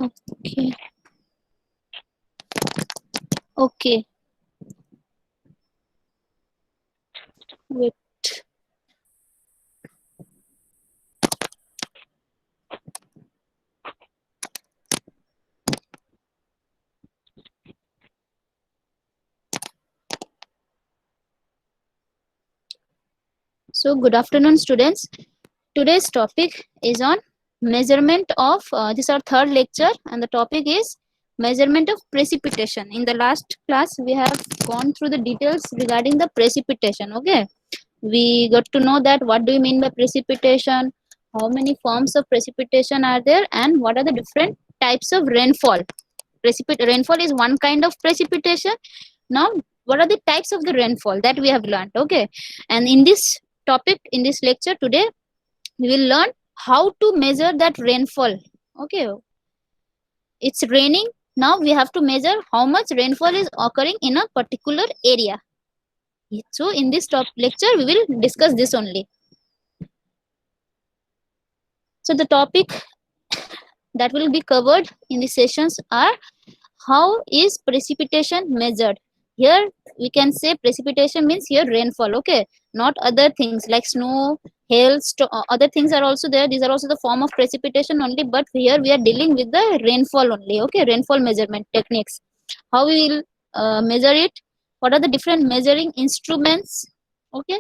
Okay. Okay. Wait. So, good afternoon, students. Today's topic is on measurement of, this is our third lecture, and the topic is measurement of precipitation. In the last class, we have gone through the details regarding the precipitation. Okay. We got to know that what do you mean by precipitation, how many forms of precipitation are there, and what are the different types of rainfall. Rainfall is one kind of precipitation. Now, what are the types of the rainfall that we have learned? Okay. And in this topic, in this lecture today, we will learn how to measure that rainfall. Okay, it's raining. Now we have to measure how much rainfall is occurring in a particular area. So in this lecture we will discuss this only. So the topic that will be covered in the sessions are how is precipitation measured. Here we can say precipitation means here rainfall. Okay, not other things like snow, hail, other things are also there. These are also the form of precipitation only, but here we are dealing with the rainfall only. Okay, rainfall measurement techniques, how we will measure it, what are the different measuring instruments. Okay,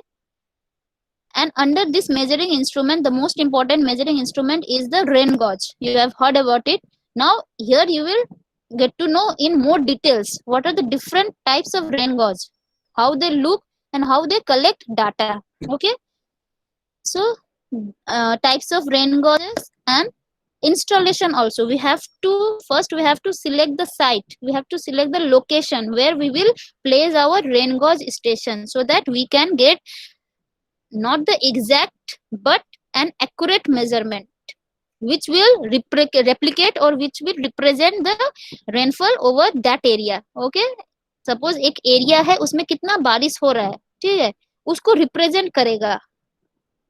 and under this measuring instrument, the most important measuring instrument is the rain gauge. You have heard about it. Now here you will get to know in more details what are the different types of rain gauge, how they look, and how they collect data. Okay, so types of rain gauges and installation also. We have to first we have to select the site, we have to select the location where we will place our rain gauge station, so that we can get not the exact but an accurate measurement which will replicate or which will represent the rainfall over that area. Okay, suppose एक area है उसमें कितना बारिश हो रहा है, ठीक है, उसको रिप्रेजेंट करेगा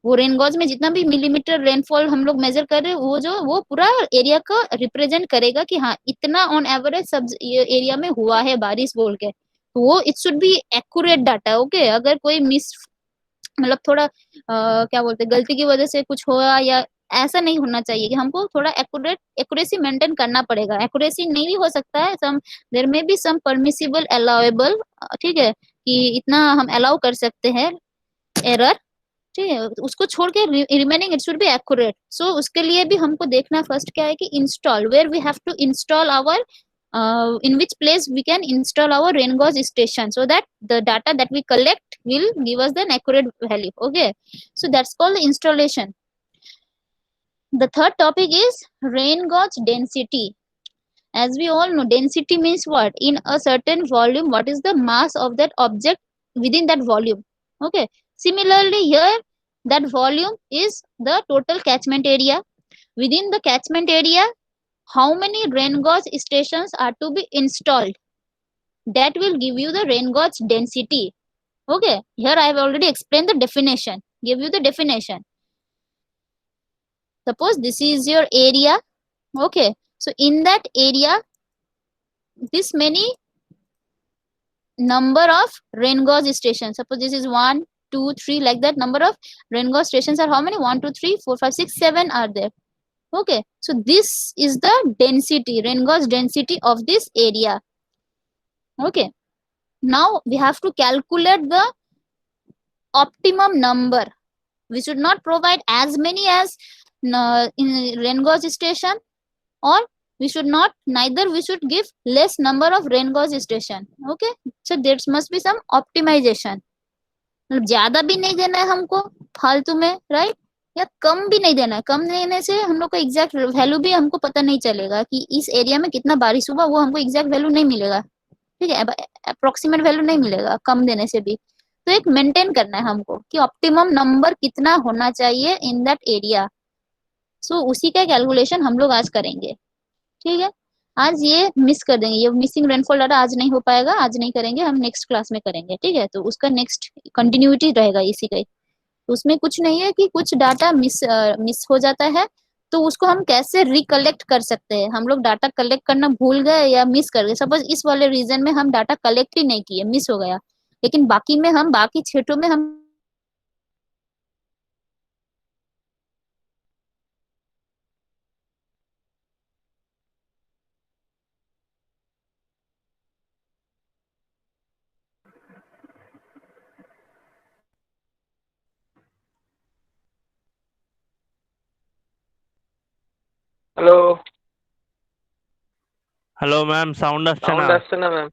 वो रेन गॉज में जितना भी मिलीमीटर रेनफॉल हम लोग मेजर कर रहे हैं, वो पूरा एरिया को रिप्रेजेंट करेगा कि हाँ इतना ऑन एवरेज सब एरिया में हुआ है बारिश बोल के, तो वो it should be accurate data. Okay, अगर कोई मिस मतलब थोड़ा क्या बोलते गलती की वजह से कुछ हुआ या ऐसा नहीं होना चाहिए, कि हमको थोड़ा एक्यूरेसी मेंटेन करना पड़ेगा. एक्यूरेसी नहीं भी हो सकता है, सम देयर में बी सम परमिसिबल अलाउएबल, ठीक है, कि इतना हम अलाउ कर सकते हैं एरर, ठीक है, उसको छोड़ के remaining it should be accurate. So उसके लिए भी हमको देखना फर्स्ट क्या है कि install, where we have to install our in which place we can install our rain gauge station, so that the data that we collect will give us the accurate value. Okay, so that's called the installation. The third topic is rain gauge density. As we all know, density means what? In a certain volume, what is the mass of that object within that volume. Okay, similarly here that volume is the total catchment area. Within the catchment area, how many rain gauge stations are to be installed, that will give you the rain gauge density. Okay, here I have already explained the definition, give you the definition. Suppose this is your area. Okay, so in that area this many number of rain gauge stations, suppose this is 1 2 3 like that, number of rain gauge stations are how many? 1 2 3 4 5 6 7 are there. Okay, so this is the density, rain gauge density of this area. Okay, now we have to calculate the optimum number. We should not provide as many as in rain gauge station, or we should not, neither we should give less number of rain gauge station. Okay, so there must be some optimization. ज्यादा भी नहीं देना है हमको फालतू में, right, या कम भी नहीं देना है. कम देने से हम लोग को एग्जैक्ट वैल्यू भी हमको पता नहीं चलेगा कि इस एरिया में कितना बारिश हुआ, वो हमको एग्जैक्ट वैल्यू नहीं मिलेगा. ठीक है, अप्रोक्सीमेट वैल्यू नहीं मिलेगा कम देने से भी. तो एक मेंटेन करना है हमको कि ऑप्टिमम नंबर कितना होना चाहिए इन दैट एरिया. सो उसी का कैलकुलेशन हम लोग आज करेंगे. ठीक है, आज ये मिस कर देंगे, ये मिसिंग रेनफॉल डाटा आज नहीं हो पाएगा, आज नहीं करेंगे, हम नेक्स्ट क्लास में करेंगे. ठीक है, तो उसका नेक्स्ट कंटिन्यूटी रहेगा इसी का. तो उसमें कुछ नहीं है कि कुछ डाटा मिस हो जाता है तो उसको हम कैसे रिकलेक्ट कर सकते हैं? हम लोग डाटा कलेक्ट करना भूल गए या मिस कर गए, सपोज इस वाले रीजन में हम डाटा कलेक्ट ही नहीं किए, मिस हो गया, लेकिन बाकी में हम बाकी क्षेत्रों में हम হ্যালো হ্যালো ম্যাম, সাউন্ড আসছে সাউন্ড না। আসছে না ম্যাম।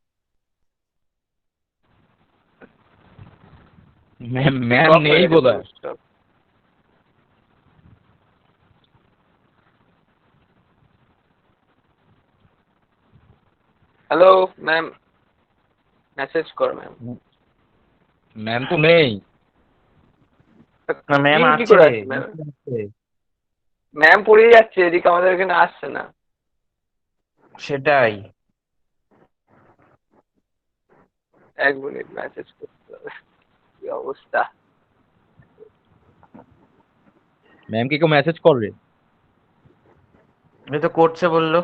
ম্যাম ম্যাম নেই বোধহয়। হ্যালো ম্যাম, মেসেজ কর ম্যাম। ম্যাম তো নেই। না ম্যাম কি আছে। করে আসছে ম্যাম? ম্যাম পড়িয়ে যাচ্ছে, এদিকে আমাদের এখানে আসছে না। সেটাই। এক মিনিট, মেসেজ করতে হবে। কি অবস্থা? ম্যাম কি কেউ মেসেজ করবে? এই তো করছে বললো।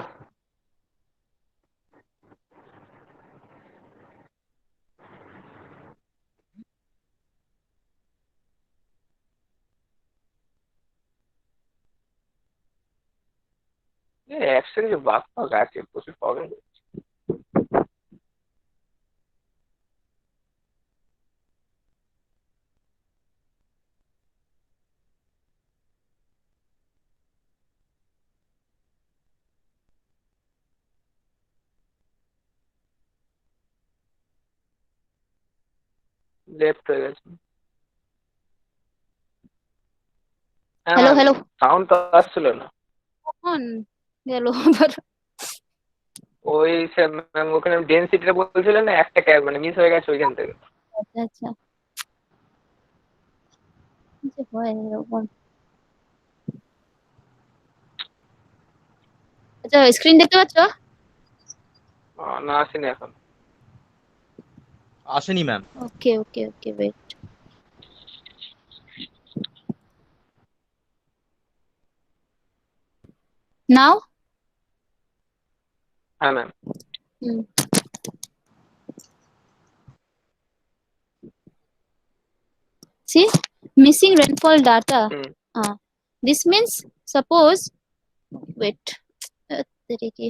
অ্যাপসের যে বাগ ফাগ আছে প্রচুর প্রবলেম। লেফট হয়ে গেছে। হ্যালো হ্যালো সাউন্ড তো আসছিল না। কখন গেল আবার? ওই ম্যাম ওখানে ডেনসিটিটা বলছিলেন না, একটা ক্যাব মানে মিস হয়ে গেছে ওইখান থেকে। আচ্ছা আচ্ছা, কি যে হয় এরকম। আচ্ছা, স্ক্রিন দেখতে পাচ্ছ? না আসেনি এখন। আসেনি ম্যাম। ওকে ওকে ওকে, ওয়েট। নাও। হ্যাঁ ma'am. See, missing rainfall data. This means, suppose, wait, तरीके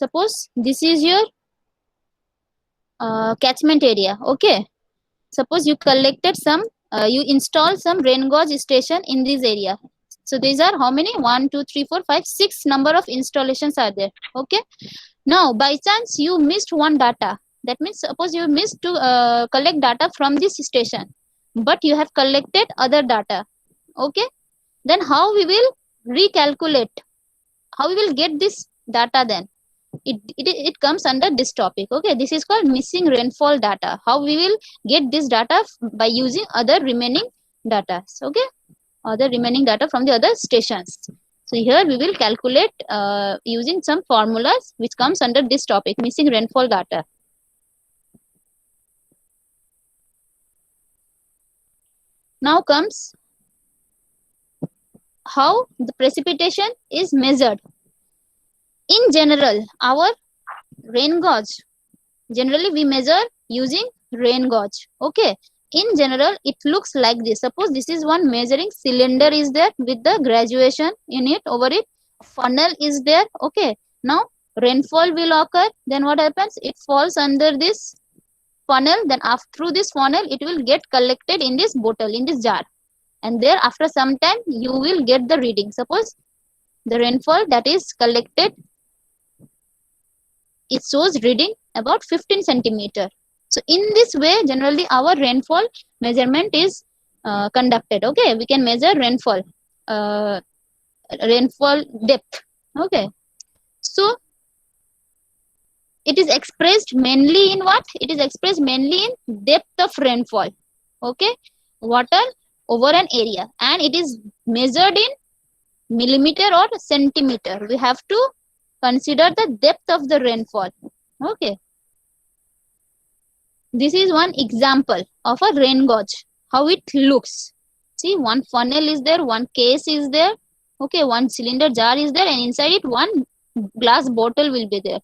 suppose this is your catchment area. Okay, suppose you collected some, you install some rain gauge station in this area. So these are how many? 1 2 3 4 5 6 number of installations are there. Okay, now by chance you missed one data. That means suppose you missed to collect data from this station, but you have collected other data. Okay, then how we will recalculate, how we will get this data? Then it comes under this topic. Okay, this is called missing rainfall data. How we will get this data by using other remaining data. Okay, other remaining data from the other stations. So here we will calculate using some formulas which comes under this topic, missing rainfall data. Now comes how the precipitation is measured. In general, our rain gauge, generally we measure using rain gauge. Okay, in general it looks like this. Suppose this is one measuring cylinder is there with the graduation in it, over it funnel is there. Okay, now rainfall will occur, then what happens? It falls under this funnel, then after through this funnel it will get collected in this bottle, in this jar, and there after some time you will get the reading. Suppose the rainfall that is collected, it shows reading about 15 centimeter. So in this way generally our rainfall measurement is conducted. Okay, we can measure rainfall depth. Okay, so it is expressed mainly in what? It is expressed mainly in depth of rainfall. Okay, water over an area, and it is measured in millimeter or centimeter. We have to consider the depth of the rainfall. Okay, this is one example of a rain gauge, how it looks. See, one funnel is there, one case is there, okay, one cylinder jar is there, and inside it one glass bottle will be there.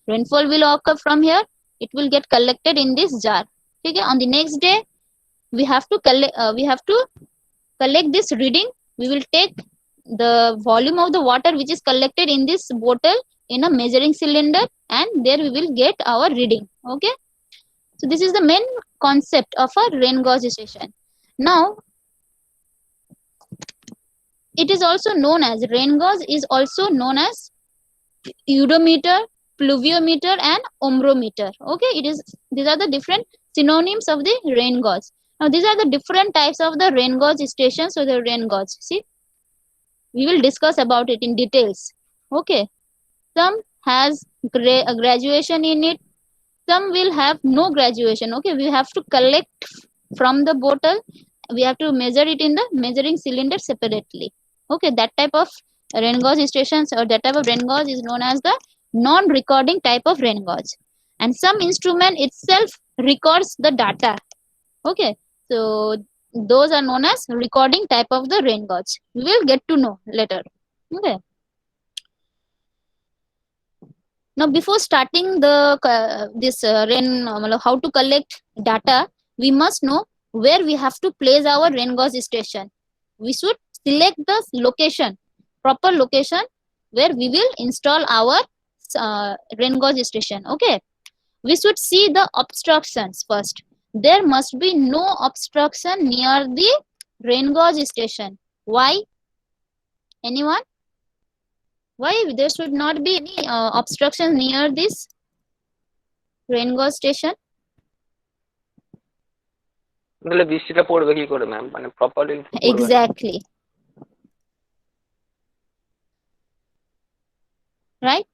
Rainfall will occur from here, it will get collected in this jar. Okay, on the next day we have to collect this reading. We will take the volume of the water which is collected in this bottle in a measuring cylinder, and there we will get our reading. Okay, so this is the main concept of a rain gauge station. Now it is also known as, rain gauge is also known as eudometer, pluviometer and ombrometer. Okay, these are the different synonyms of the rain gauge. Now these are the different types of the rain gauge stations or the rain gauge. See, we will discuss about it in details. Okay, some has a graduation in it, some will have no graduation. Okay, we have to collect from the bottle, we have to measure it in the measuring cylinder separately. Okay, that type of rain gauge stations or that type of rain gauge is known as the non-recording type of rain gauge, and some instrument itself records the data. Okay, so those are known as recording type of the rain gauge. We will get to know later. Okay, now before starting the how to collect data, we must know where we have to place our rain gauge station. We should select the location, proper location where we will install our rain gauge station. Okay, we should see the obstructions first. There must be no obstruction near the rain gauge station. Why? Anyone? Why there should not be any obstruction near this rain gauge station? তাহলে বৃষ্টিটা পড়বে কি করে ma'am, মানে properly? Exactly. Right?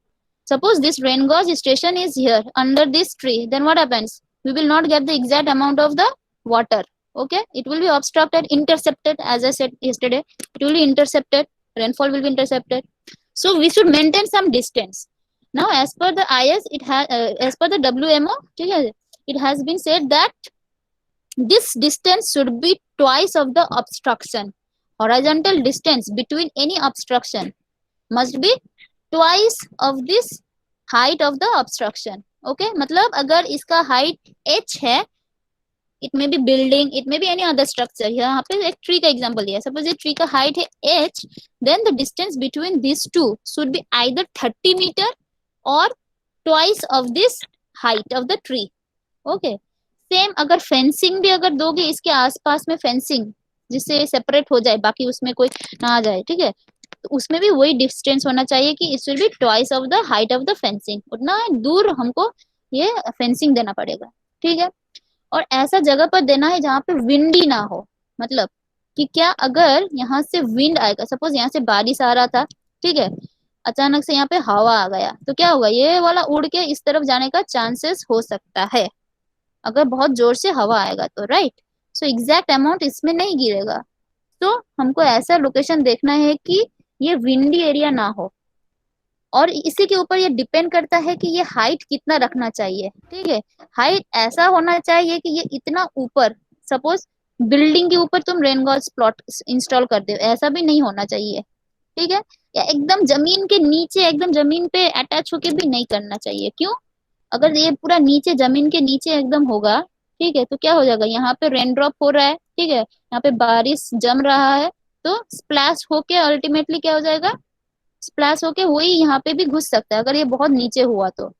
Suppose this rain gauge station is here under this tree, then what happens? We will not get the exact amount of the water. Okay, it will be obstructed, intercepted. As I said yesterday, it will be intercepted, rainfall will be intercepted. So we should maintain some distance. Now as per the IS, it has as per the WMO, it has been said that this distance should be twice of the obstruction. Horizontal distance between any obstruction must be twice of this height of the obstruction. Okay, मतलब अगर इसका height h है, it may be building, it may be any other structure. यहाँ पे एक tree का example दिया. Suppose ये tree का height है h, then the distance between these two should be either 30 meter or twice of this height of the tree. Okay, same अगर fencing भी अगर दोगे इसके आसपास में, फेंसिंग जिससे सेपरेट हो जाए, बाकी उसमें कोई ना आ जाए, ठीक है, तो उसमें भी वही डिस्टेंस होना चाहिए कि it will be twice of the height of the fencing. उतना दूर हमको ये फेंसिंग देना पड़ेगा. ठीक है, और ऐसा जगह पर देना है जहाँ पे विंडी ना हो. मतलब कि क्या, अगर यहाँ से विंड आएगा, सपोज यहाँ से बारिश आ रहा था, ठीक है, अचानक से यहाँ पे हवा आ गया, तो क्या होगा, ये वाला उड़ के इस तरफ जाने का चांसेस हो सकता है अगर बहुत जोर से हवा आएगा तो. राइट, सो एग्जैक्ट अमाउंट इसमें नहीं गिरेगा. तो हमको ऐसा लोकेशन देखना है कि ये विंडी एरिया ना हो, और इसी के ऊपर ये डिपेंड करता है कि ये हाइट कितना रखना चाहिए. ठीक है, हाइट ऐसा होना चाहिए कि ये इतना ऊपर, सपोज बिल्डिंग के ऊपर तुम रेन गॉज प्लॉट इंस्टॉल कर दो, ऐसा भी नहीं होना चाहिए. ठीक है, या एकदम जमीन के नीचे, एकदम जमीन पे अटैच होके भी नहीं करना चाहिए. क्यों? अगर ये पूरा नीचे, जमीन के नीचे एकदम होगा, ठीक है, तो क्या हो जाएगा, यहाँ पे रेन ड्रॉप हो रहा है, ठीक है, यहाँ पे बारिश जम रहा है, तो स्प्लैश होके अल्टीमेटली क्या हो जाएगा, स्प्लैश होके वही यहाँ पे भी घुस सकता है अगर ये बहुत नीचे हुआ तो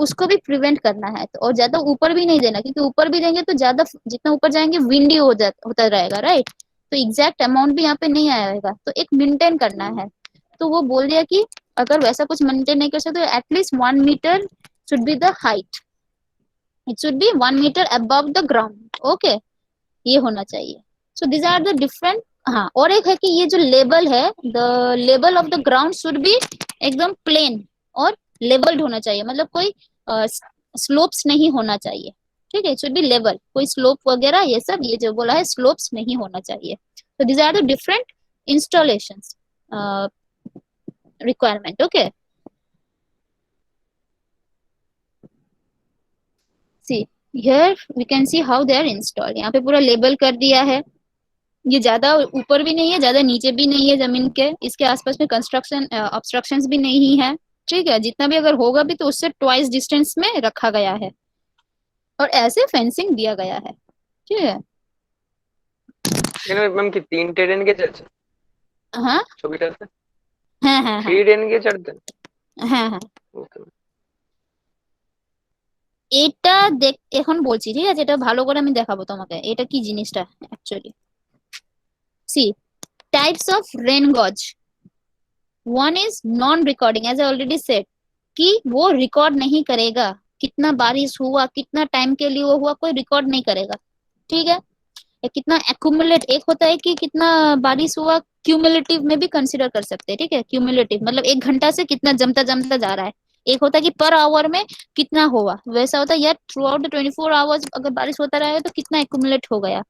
उसको भी प्रिवेंट करना है. तो और ज्यादा ऊपर भी नहीं देना, क्योंकि ऊपर भी देंगे तो ज्यादा, जितना ऊपर जाएंगे विंडी होता रहेगा. राइट, तो एग्जैक्ट अमाउंट भी यहाँ पे नहीं आएगा, तो एक मेंटेन करना है. तो वो बोल दिया कि अगर वैसा कुछ मेंटेन नहीं कर सकते तो at least 1 metre should be the height, it should be 1 meter above the ground. okay, ये होना चाहिए. so these are the different. हाँ, और एक है कि ये जो लेवल है, the level of the ground should be एकदम प्लेन और लेवल्ड होना चाहिए, मतलब कोई स्लोप्स नहीं होना चाहिए. ठीक है, should be level, कोई स्लोप वगैरह ये सब, ये जो बोला है स्लोप्स नहीं होना चाहिए. so these are the different installations. requirement. Okay, see here we can see how they are installed. यहाँ पे पूरा लेबल कर दिया है, ये ज्यादा ऊपर भी नहीं है ज्यादा नीचे भी नहीं है जमीन के, इसके आसपास में कंस्ट्रक्शन ऑब्स्ट्रक्शंस भी नहीं है, ठीक है। जितना भी अगर होगा भी तो उससे ट्वाइस डिस्टेंस में रखा गया है और ऐसे फेंसिंग दिया गया है, ठीक है। मैम कि 3 टेरेन के चलছে हाँ ছবিটাতে হ্যাঁ হ্যাঁ 3 টেরেন কে চড়তেন হ্যাঁ হ্যাঁ ওকে এটা দেখ এখন বলছি, ঠিক আছে, এটা ভালো করে আমি দেখাবো তোমাকে এটা কি জিনিসটা অ্যাকচুয়ালি। সি types of rain gauge, one is non recording as I already said कि वो रिकॉर्ड नहीं करेगा कितना बारिश हुआ कितना टाइम के लिए वो हुआ, कोई रिकॉर्ड नहीं करेगा, ठीक है। या कितना एक्यूमुलेट, एक होता है कि कितना बारिश हुआ क्यूमुलेटिव में भी कंसिडर कर सकते हैं, ठीक है। क्यूमुलेटिव मतलब 1 घंटा से कितना जमता जमता जा रहा है, एक होता है कि पर आवर में कितना हुआ, वैसा होता है यार थ्रू आउट द 24 आवर्स अगर बारिश होता रहेगा तो कितना एक्यूमुलेट हो गया।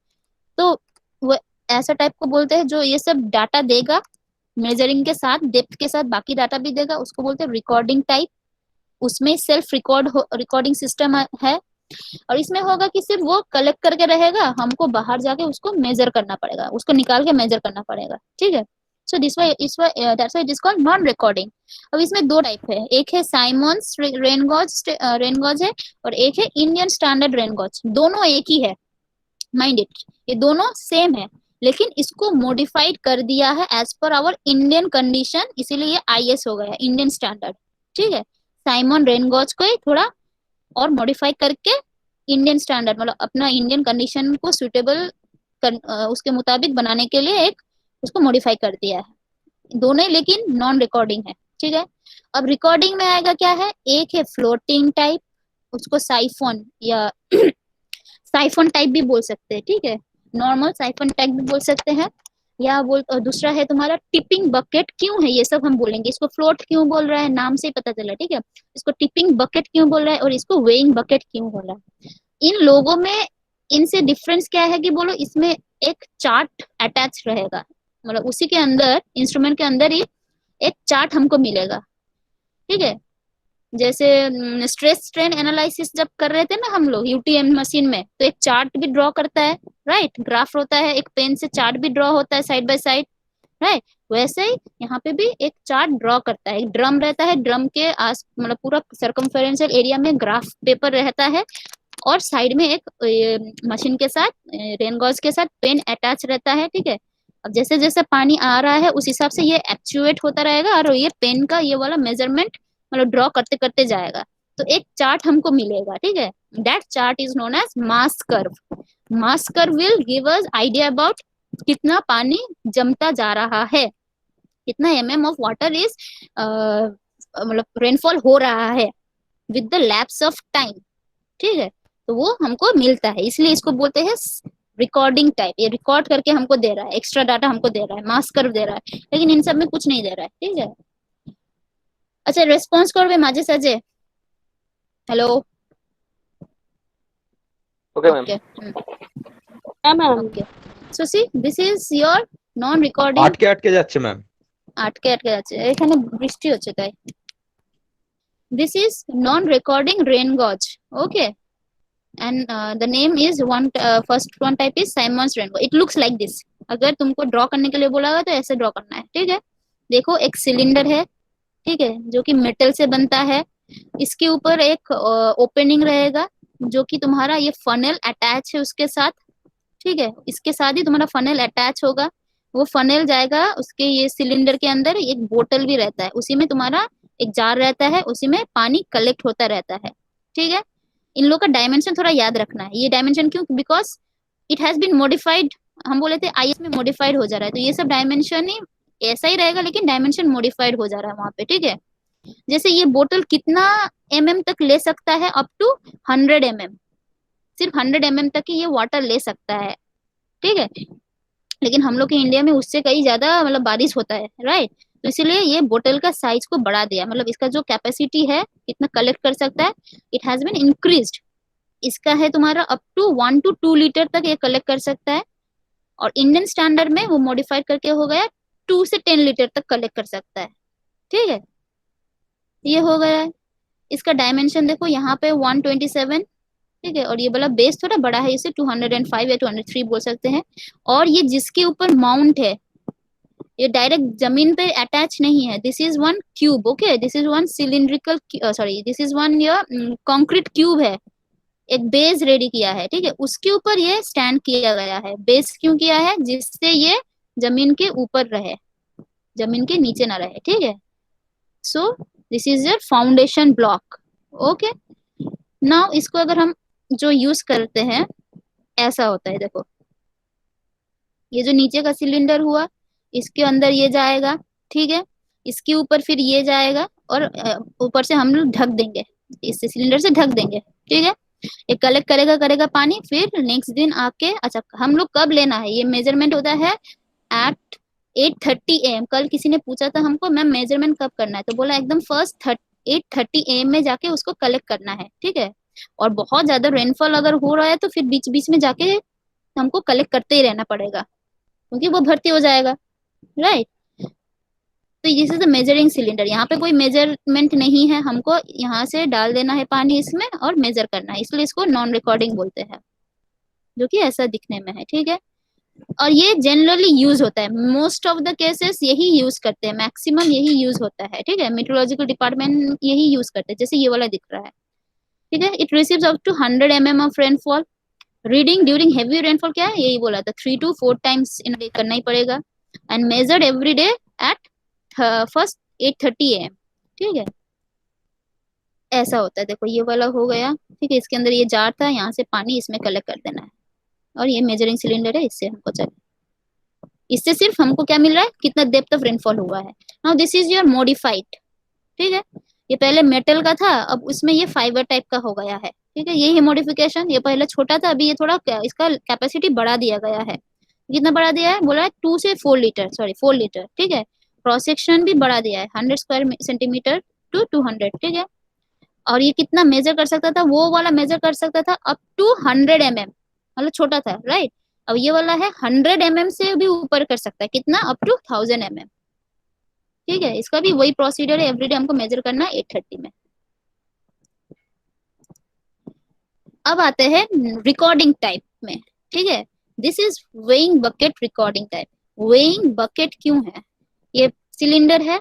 तो वो ऐसा टाइप को बोलते हैं जो ये सब डाटा देगा मेजरिंग के साथ डेप्थ के साथ बाकी डाटा भी देगा, उसको बोलते हैं रिकॉर्डिंग टाइप। उसमें सेल्फ रिकॉर्डिंग सिस्टम है और इसमें होगा कि सिर्फ वो कलेक्ट करके रहेगा, हमको बाहर जाके उसको मेजर करना पड़ेगा, उसको निकाल के मेजर करना पड़ेगा, ठीक है। So that's why it is called non recording. अब इसमें 2 टाइप है, एक है साइमंस रेन गॉज है और एक है इंडियन स्टैंडर्ड रेन गॉज। दोनों एक ही है, माइंड इट, ये दोनों सेम है लेकिन इसको मॉडिफाइड कर दिया है as per hour Indian condition, इसीलिए ये IS हो गया, इंडियन स्टैंडर्ड, ठीक है। साइमन रेन गॉज को थोड़ा और मॉडिफाई करके इंडियन स्टैंडर्ड मतलब अपना इंडियन कंडीशन को सुटेबल उसके मुताबिक बनाने के लिए एक उसको मॉडिफाई कर दिया है। दोनों लेकिन नॉन रिकॉर्डिंग है, ठीक है। अब रिकॉर्डिंग में आएगा क्या है, एक है फ्लोटिंग टाइप, उसको साइफोन या साइफोन टाइप भी बोल सकते हैं, ठीक है, नॉर्मल साइफोन टाइप भी बोल सकते हैं। या बोल दूसरा है तुम्हारा टिपिंग बकेट, क्यों है ये सब हम बोलेंगे, इसको फ्लोट क्यों बोल रहा है नाम से ही पता चला, ठीक है। इसको टिपिंग बकेट क्यों बोल रहा है और इसको वेइंग बकेट क्यों बोल रहा है, इन लोगों में इनसे डिफरेंस क्या है कि बोलो इसमें एक चार्ट अटैच रहेगा, मतलब उसी के अंदर इंस्ट्रूमेंट के अंदर ही एक चार्ट हमको मिलेगा, ठीक है। जैसे स्ट्रेस स्ट्रेन एनालिसिस जब कर रहे थे ना हम लोग UTM मशीन में, तो एक चार्ट भी ड्रॉ करता है, राइट, ग्राफ होता है, एक पेन से चार्ट भी ड्रॉ होता है साइड बाय साइड, राइट। वैसे ही यहाँ पे भी एक चार्ट ड्रॉ करता है, एक ड्रम रहता है, ड्रम के आस मतलब पूरा सर्कमफेरेंशियल एरिया में ग्राफ पेपर रहता है और साइड में एक मशीन के साथ रेन गॉज के साथ पेन अटैच रहता है, ठीक है। अब जैसे जैसे पानी आ रहा है उस हिसाब से ये एक्चुएट होता रहेगा और ये पेन का ये वाला मेजरमेंट मतलब ड्रॉ करते करते जाएगा, तो एक चार्ट हमको मिलेगा, ठीक है। That chart is known as mass curve. Mass curve will give us idea about कितना पानी जमता जा रहा है, कितना mm ऑफ वाटर इज मतलब रेनफॉल हो रहा है with the lapse of time, ठीक है। तो वो हमको मिलता है, इसलिए इसको बोलते हैं रिकॉर्डिंग टाइप, ये रिकॉर्ड करके हमको दे रहा है, एक्स्ट्रा डाटा हमको दे रहा है, मास कर्व दे रहा है, लेकिन इन सब में कुछ नहीं दे रहा है, ठीक है। अच्छा রেসপন্স করবে মাঝে সাঝে, হ্যালো, ওকে ম্যাম ওকে হ্যাঁ ma'am. Okay. So C this is your non recording, আটকে আটকে যাচ্ছে ম্যাম। আটকে আটকে যাচ্ছে, এখানে বৃষ্টি হচ্ছে তাই। This is non recording rain gauge, okay, and the name is first one type is Simon's rainbow. It looks like this. अगर तुमको ड्रॉ करने के लिए बोला हुआ तो ऐसे ड्रॉ करना है, ठीक है। देखो एक सिलेंडर है, ठीक है, जो कि मेटल से बनता है, इसके ऊपर एक ओपनिंग रहेगा जो कि तुम्हारा ये फनल अटैच है उसके साथ, ठीक है, इसके साथ ही तुम्हारा फनल अटैच होगा, वो फनल जाएगा उसके ये सिलेंडर के अंदर, एक बोतल भी रहता है, उसी में तुम्हारा एक जार रहता है, उसी में पानी कलेक्ट होता रहता है, ठीक है। इन लोग का डायमेंशन थोड़ा याद रखना है, ये डायमेंशन क्यों, because it has been modified, हम बोले थे IS में मॉडिफाइड हो जा रहा है, तो ये सब डायमेंशन ही ऐसा ही रहेगा लेकिन डायमेंशन मॉडिफाइड हो जा रहा है वहां पे, ठीक है। जैसे ये बोतल कितना mm तक ले सकता है, अप टू 100 mm, सिर्फ 100 mm तक ही ये वाटर ले सकता है, ठीक है। लेकिन हम लोग के इंडिया में उससे कहीं ज्यादा मतलब बारिश होता है, राइट, तो इसीलिए ये बोतल का साइज को बढ़ा दिया, मतलब इसका जो कैपेसिटी है कितना कलेक्ट कर सकता है, इट हैज बीन इंक्रीज्ड। इसका है तुम्हारा अप टू 1 to 2 लीटर तक ये कलेक्ट कर सकता है, और इंडियन स्टैंडर्ड में वो मॉडिफाइड करके हो गया 2 से 10 लीटर तक कलेक्ट कर सकता है। ठीक है, ये हो गया है। इसका डायमेंशन देखो यहाँ पे 127, ठीक है, और ये वाला बेस थोड़ा बड़ा है, इसे 205 या 203 बोल सकते हैं। और ये जिसके ऊपर माउंट है, ये डायरेक्ट जमीन पे अटैच नहीं है। This is one cube, okay, this is one cylindrical, sorry this is one your concrete cube है, एक बेस रेडी किया है। ठीक है, उसके ऊपर ये स्टैंड किया गया है। बेस क्यों किया है? जिससे ये जमीन के ऊपर रहे, जमीन के नीचे ना रहे। ठीक है, so this is your foundation block. Okay, now इसको अगर हम जो यूज करते हैं, ऐसा होता है, देखो ये जो नीचे का सिलेंडर हुआ, इसके अंदर ये जाएगा, ठीक है, इसके ऊपर फिर ये जाएगा, और ऊपर से हम लोग ढक देंगे, इससे सिलेंडर से ढक देंगे। ठीक है, ये कलेक्ट करेगा करेगा पानी, फिर नेक्स्ट दिन आके, अच्छा हम लोग कब लेना है, ये मेजरमेंट होता है एट 8:30 AM। कल किसी ने पूछा था हमको, मैम मेजरमेंट कब करना है, तो बोला एकदम फर्स्ट 8:30 AM में जाके उसको कलेक्ट करना है। ठीक है, और बहुत ज्यादा रेनफॉल अगर हो रहा है तो फिर बीच बीच में जाके हमको कलेक्ट करते ही रहना पड़ेगा, क्योंकि वो भर्ती हो जाएगा, राइट। तो this is the measuring cylinder. यहाँ पे कोई मेजरमेंट नहीं है, हमको यहाँ से डाल देना है पानी इसमें और मेजर करना है, इसलिए इसको नॉन रिकॉर्डिंग बोलते हैं, जो कि ऐसा दिखने में है। ठीक है, और ये जनरली यूज होता है, मोस्ट ऑफ द केसेस यही यूज करते हैं, मैक्सिमम यही यूज होता है। ठीक है, मेट्रोलॉजिकल डिपार्टमेंट यही यूज करते हैं, जैसे ये वाला दिख रहा है। ठीक है, it receives up to 100 mm of rainfall. Reading during heavy rainfall क्या है, यही बोला था, 3 to 4 टाइम्स इन डे करना ही पड़ेगा, and measured every day at first 8:30 AM। ठीक है, ऐसा होता है। देखो ये वाला हो गया, ठीक है, इसके अंदर ये जार था, यहाँ से पानी इसमें कलेक्ट कर देना है, और ये मेजरिंग सिलेंडर है, इससे हमको चल, इससे सिर्फ हमको क्या मिल रहा है, कितना डेप्थ ऑफ रेनफॉल हुआ है। Now this is your modified. ठीक है, ये पहले मेटल का था, अब उसमें ये फाइबर टाइप का हो गया है। ठीक है, यही है मॉडिफिकेशन। ये पहले छोटा था, अभी ये थोड़ा इसका कैपेसिटी बढ़ा दिया गया है। कितना बढ़ा दिया है, बोला है 2 से 4 लीटर, सॉरी 4 लीटर। ठीक है, क्रॉस सेक्शन भी बढ़ा दिया है 100 स्क्वायर सेंटीमीटर टू 200। ठीक है, और ये कितना मेजर कर सकता था, वो वाला मेजर कर सकता था अप टू 100 mm, मतलब छोटा था, राइट। अब ये वाला है 100 mm से भी ऊपर कर सकता है, कितना, अप टू 1000 mm। ठीक है, इसका भी वही प्रोसीजर है, एवरीडे हमको मेजर करना है 8:30 में। अब आते हैं रिकॉर्डिंग टाइप में। ठीक है, this is weighing bucket recording type. Weighing bucket क्यों है, ये सिलेंडर है,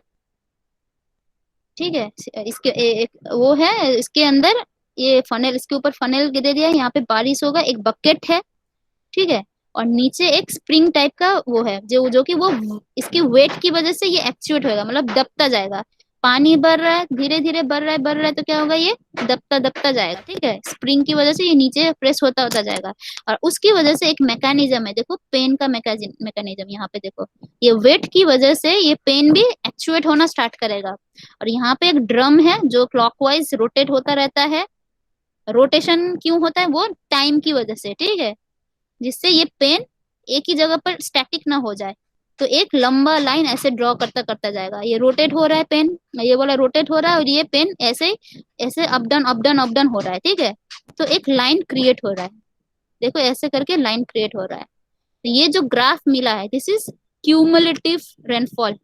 ठीक है, इसके एक वो है, इसके अंदर ये फनल, इसके ऊपर फनल दे दिया है, यहाँ पे बारिश होगा, एक बकेट है। ठीक है, और नीचे एक स्प्रिंग टाइप का वो है, जो कि वो इसके वेट की वजह से ये एक्चुएट होगा, मतलब दबता जाएगा। पानी बढ़ रहा है, धीरे धीरे बढ़ रहा है बढ़ रहा है, तो क्या होगा, ये दबता दबता जाएगा। ठीक है, स्प्रिंग की वजह से ये नीचे प्रेस होता होता जाएगा, और उसकी वजह से एक मैकेनिज्म है, देखो पेन का मैकेनिज्म यहाँ पे देखो, ये वेट की वजह से ये पेन भी एक्चुएट होना स्टार्ट करेगा। और यहाँ पे एक ड्रम है जो क्लॉकवाइज रोटेट होता रहता है। रोटेशन क्यों होता है, वो टाइम की वजह से। ठीक है, जिससे ये पेन एक ही जगह पर स्टैटिक ना हो जाए, तो एक लंबा लाइन ऐसे ड्रॉ करता करता जाएगा। ये रोटेट हो रहा है पेन, ये वाला रोटेट हो रहा है, और ये पेन ऐसे ऐसे up down up down up down हो रहा है। ठीक है, तो एक लाइन क्रिएट हो रहा है, देखो ऐसे करके लाइन क्रिएट हो रहा है। तो ये जो ग्राफ मिला है, this is cumulative rainfall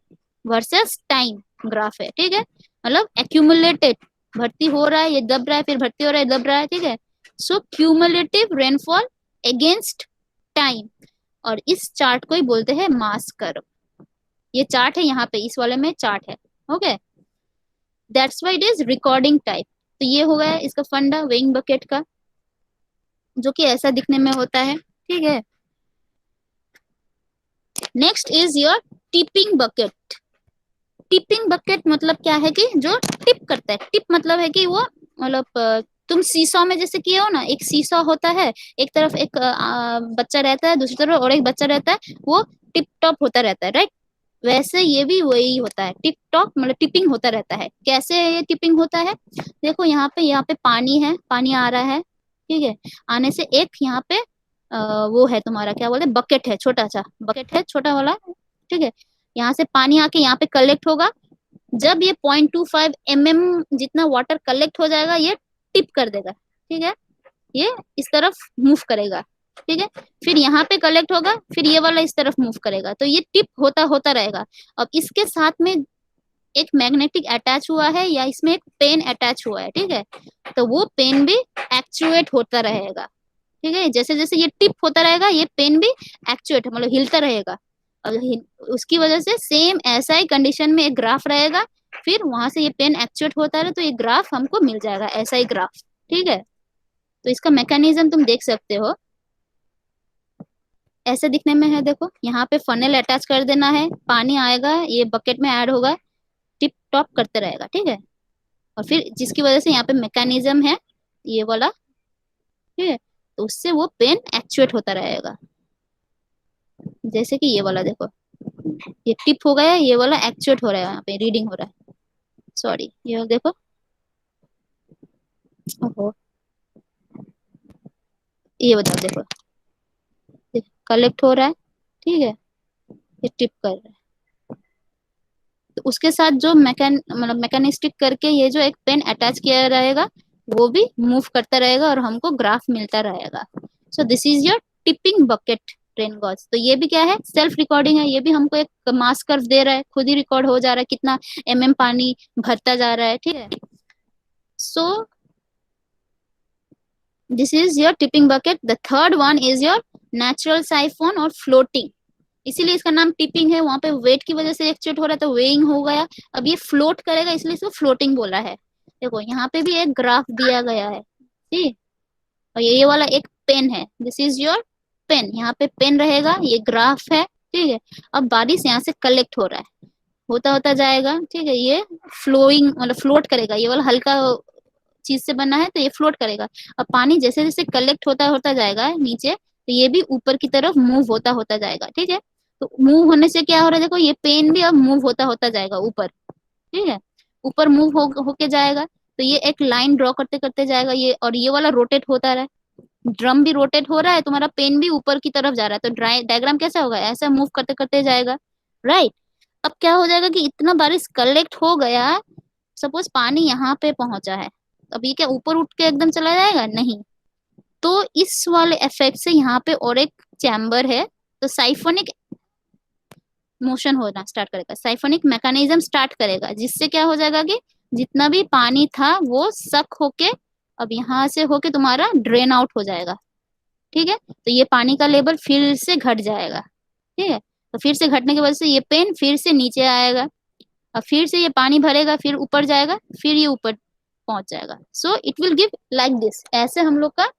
versus time graph है। ठीक है, मतलब एक्यूमुलेटेड, भर्ती हो रहा है, ये दब रहा है, फिर भर्ती हो रहा है, दब रहा है। ठीक है, सो क्यूमुलेटिव रेनफॉल अगेंस्ट टाइम, और इस चार्ट को ही बोलते हैं मास कर्व। ये चार्ट है, यहाँ पे इस वाले में चार्ट है। Okay, that's why it is recording type. तो ये हो गया इसका फंडा वेइंग बकेट का, जो कि ऐसा दिखने में होता है। ठीक है, next is your tipping bucket. Tipping bucket मतलब क्या है कि जो टिप करता है। टिप मतलब है कि वो, मतलब तुम सीसॉ में जैसे किए हो ना, एक सीसॉ होता है, एक तरफ एक बच्चा रहता है, दूसरी तरफ और एक बच्चा रहता है, वो टिप टॉप होता रहता है, राइट। वैसे ये भी वही होता है, टिप टॉप मतलब टिपिंग होता रहता है। कैसे ये टिपिंग होता है, देखो यहाँ पे पानी है, पानी आ रहा है। ठीक है, आने से एक यहाँ पे वो है तुम्हारा, क्या बोलते हैं, बकेट है, छोटा सा बकेट है, छोटा वाला। ठीक है, यहाँ से पानी आके यहाँ पे कलेक्ट होगा। जब ये 0.25 mm जितना वाटर कलेक्ट हो जाएगा, ये टिप कर देगा। ठीक है, ये इस तरफ मूव करेगा। ठीक है, फिर यहाँ पे कलेक्ट होगा, फिर ये वाला इस तरफ मूव करेगा, तो ये टिप होता होता रहेगा। अब इसके साथ में एक मैग्नेटिक अटैच हुआ है या इसमें एक पेन अटैच हुआ है, ठीक है, तो वो पेन भी एक्चुएट होता रहेगा। ठीक है, जैसे जैसे ये टिप होता रहेगा ये पेन भी एक्चुएट मतलब हिलता रहेगा, और उसकी वजह से सेम ऐसा ही कंडीशन में एक ग्राफ रहेगा, फिर वहां से ये पेन एक्चुएट होता रहे तो ये ग्राफ हमको मिल जाएगा, ऐसा ही ग्राफ। ठीक है, तो इसका मैकेनिज्म तुम देख सकते हो, ऐसे दिखने में है। देखो यहाँ पे फनल अटैच कर देना है, पानी आएगा ये बकेट में ऐड होगा, टिप टॉप करते रहेगा। ठीक है, और फिर जिसकी वजह से यहाँ पे मैकेनिज्म है ये वाला, ठीक है, तो उससे वो पेन एक्चुएट होता रहेगा। जैसे कि ये वाला देखो, ये टिप हो गया, ये वाला एक्चुएट हो रहा है, यहाँ पे रीडिंग हो रहा है, सॉरी ये देखो, ओहो ये बताओ, देखो कलेक्ट हो रहा है, ठीक है, ये टिप कर रहा है, तो उसके साथ जो मैकेनिस्टिक करके ये जो एक पेन अटैच किया रहेगा वो भी मूव करता रहेगा और हमको ग्राफ मिलता रहेगा। So this is your tipping bucket rain gauge. तो ये भी क्या है, सेल्फ रिकॉर्डिंग है, ये भी हमको एक मास कर्व दे रहा है, खुद ही रिकॉर्ड हो जा रहा है कितना पानी भरता जा रहा है। ठीक है, so this is your tipping bucket. The third one is your natural siphon और फ्लोटिंग, इसीलिए इसका नाम टिपिंग है, वहां पे वेट की वजह से एक्चुएट हो रहा था, वेइंग हो गया, अब ये फ्लोट करेगा इसलिए इसको फ्लोटिंग बोला है। देखो यहाँ पे भी एक ग्राफ दिया गया है, ठीक, और ये वाला एक पेन है, दिस इज योर पेन, यहाँ पे पेन रहेगा, ये ग्राफ है। ठीक है, अब बारिश यहाँ से कलेक्ट हो रहा है, होता होता जाएगा, ठीक है, ये फ्लोइंग मतलब फ्लोट करेगा, ये वाला हल्का चीज से बना है तो ये फ्लोट करेगा। अब पानी जैसे जैसे कलेक्ट होता होता जाएगा नीचे, तो ये भी ऊपर की तरफ मूव होता होता जाएगा। ठीक है, तो मूव होने से क्या हो रहा है, देखो ये पेन भी अब मूव होता होता जाएगा ऊपर। ठीक है, ऊपर मूव होके जाएगा, तो ये एक लाइन ड्रॉ करते करते जाएगा, ये और ये वाला रोटेट होता रहा है, ड्रम भी रोटेट हो रहा है, तुम्हारा पेन भी ऊपर की तरफ जा रहा है, तो डायग्राम कैसा होगा, ऐसा मूव करते करते जाएगा। राइट, अब क्या हो जाएगा कि इतना बारिश कलेक्ट हो गया, सपोज पानी यहाँ पे पहुंचा है, अब ये क्या ऊपर उठ के एकदम चला जाएगा, नहीं, तो इस वाले इफेक्ट से यहाँ पे और एक चैम्बर है, तो साइफोनिक मोशन होना स्टार्ट करेगा, साइफोनिक मैकेनिज्म स्टार्ट करेगा, जिससे क्या हो जाएगा कि जितना भी पानी था वो सक होके अब यहाँ से होके तुम्हारा ड्रेन आउट हो जाएगा। ठीक है, तो ये पानी का लेवल फिर से घट जाएगा। ठीक है, तो फिर से घटने की वजह से ये पेन फिर से नीचे आएगा, और फिर से ये पानी भरेगा, फिर ऊपर जाएगा, फिर ये ऊपर पहुंच जाएगा। So it will give like this, ऐसे हम लोग का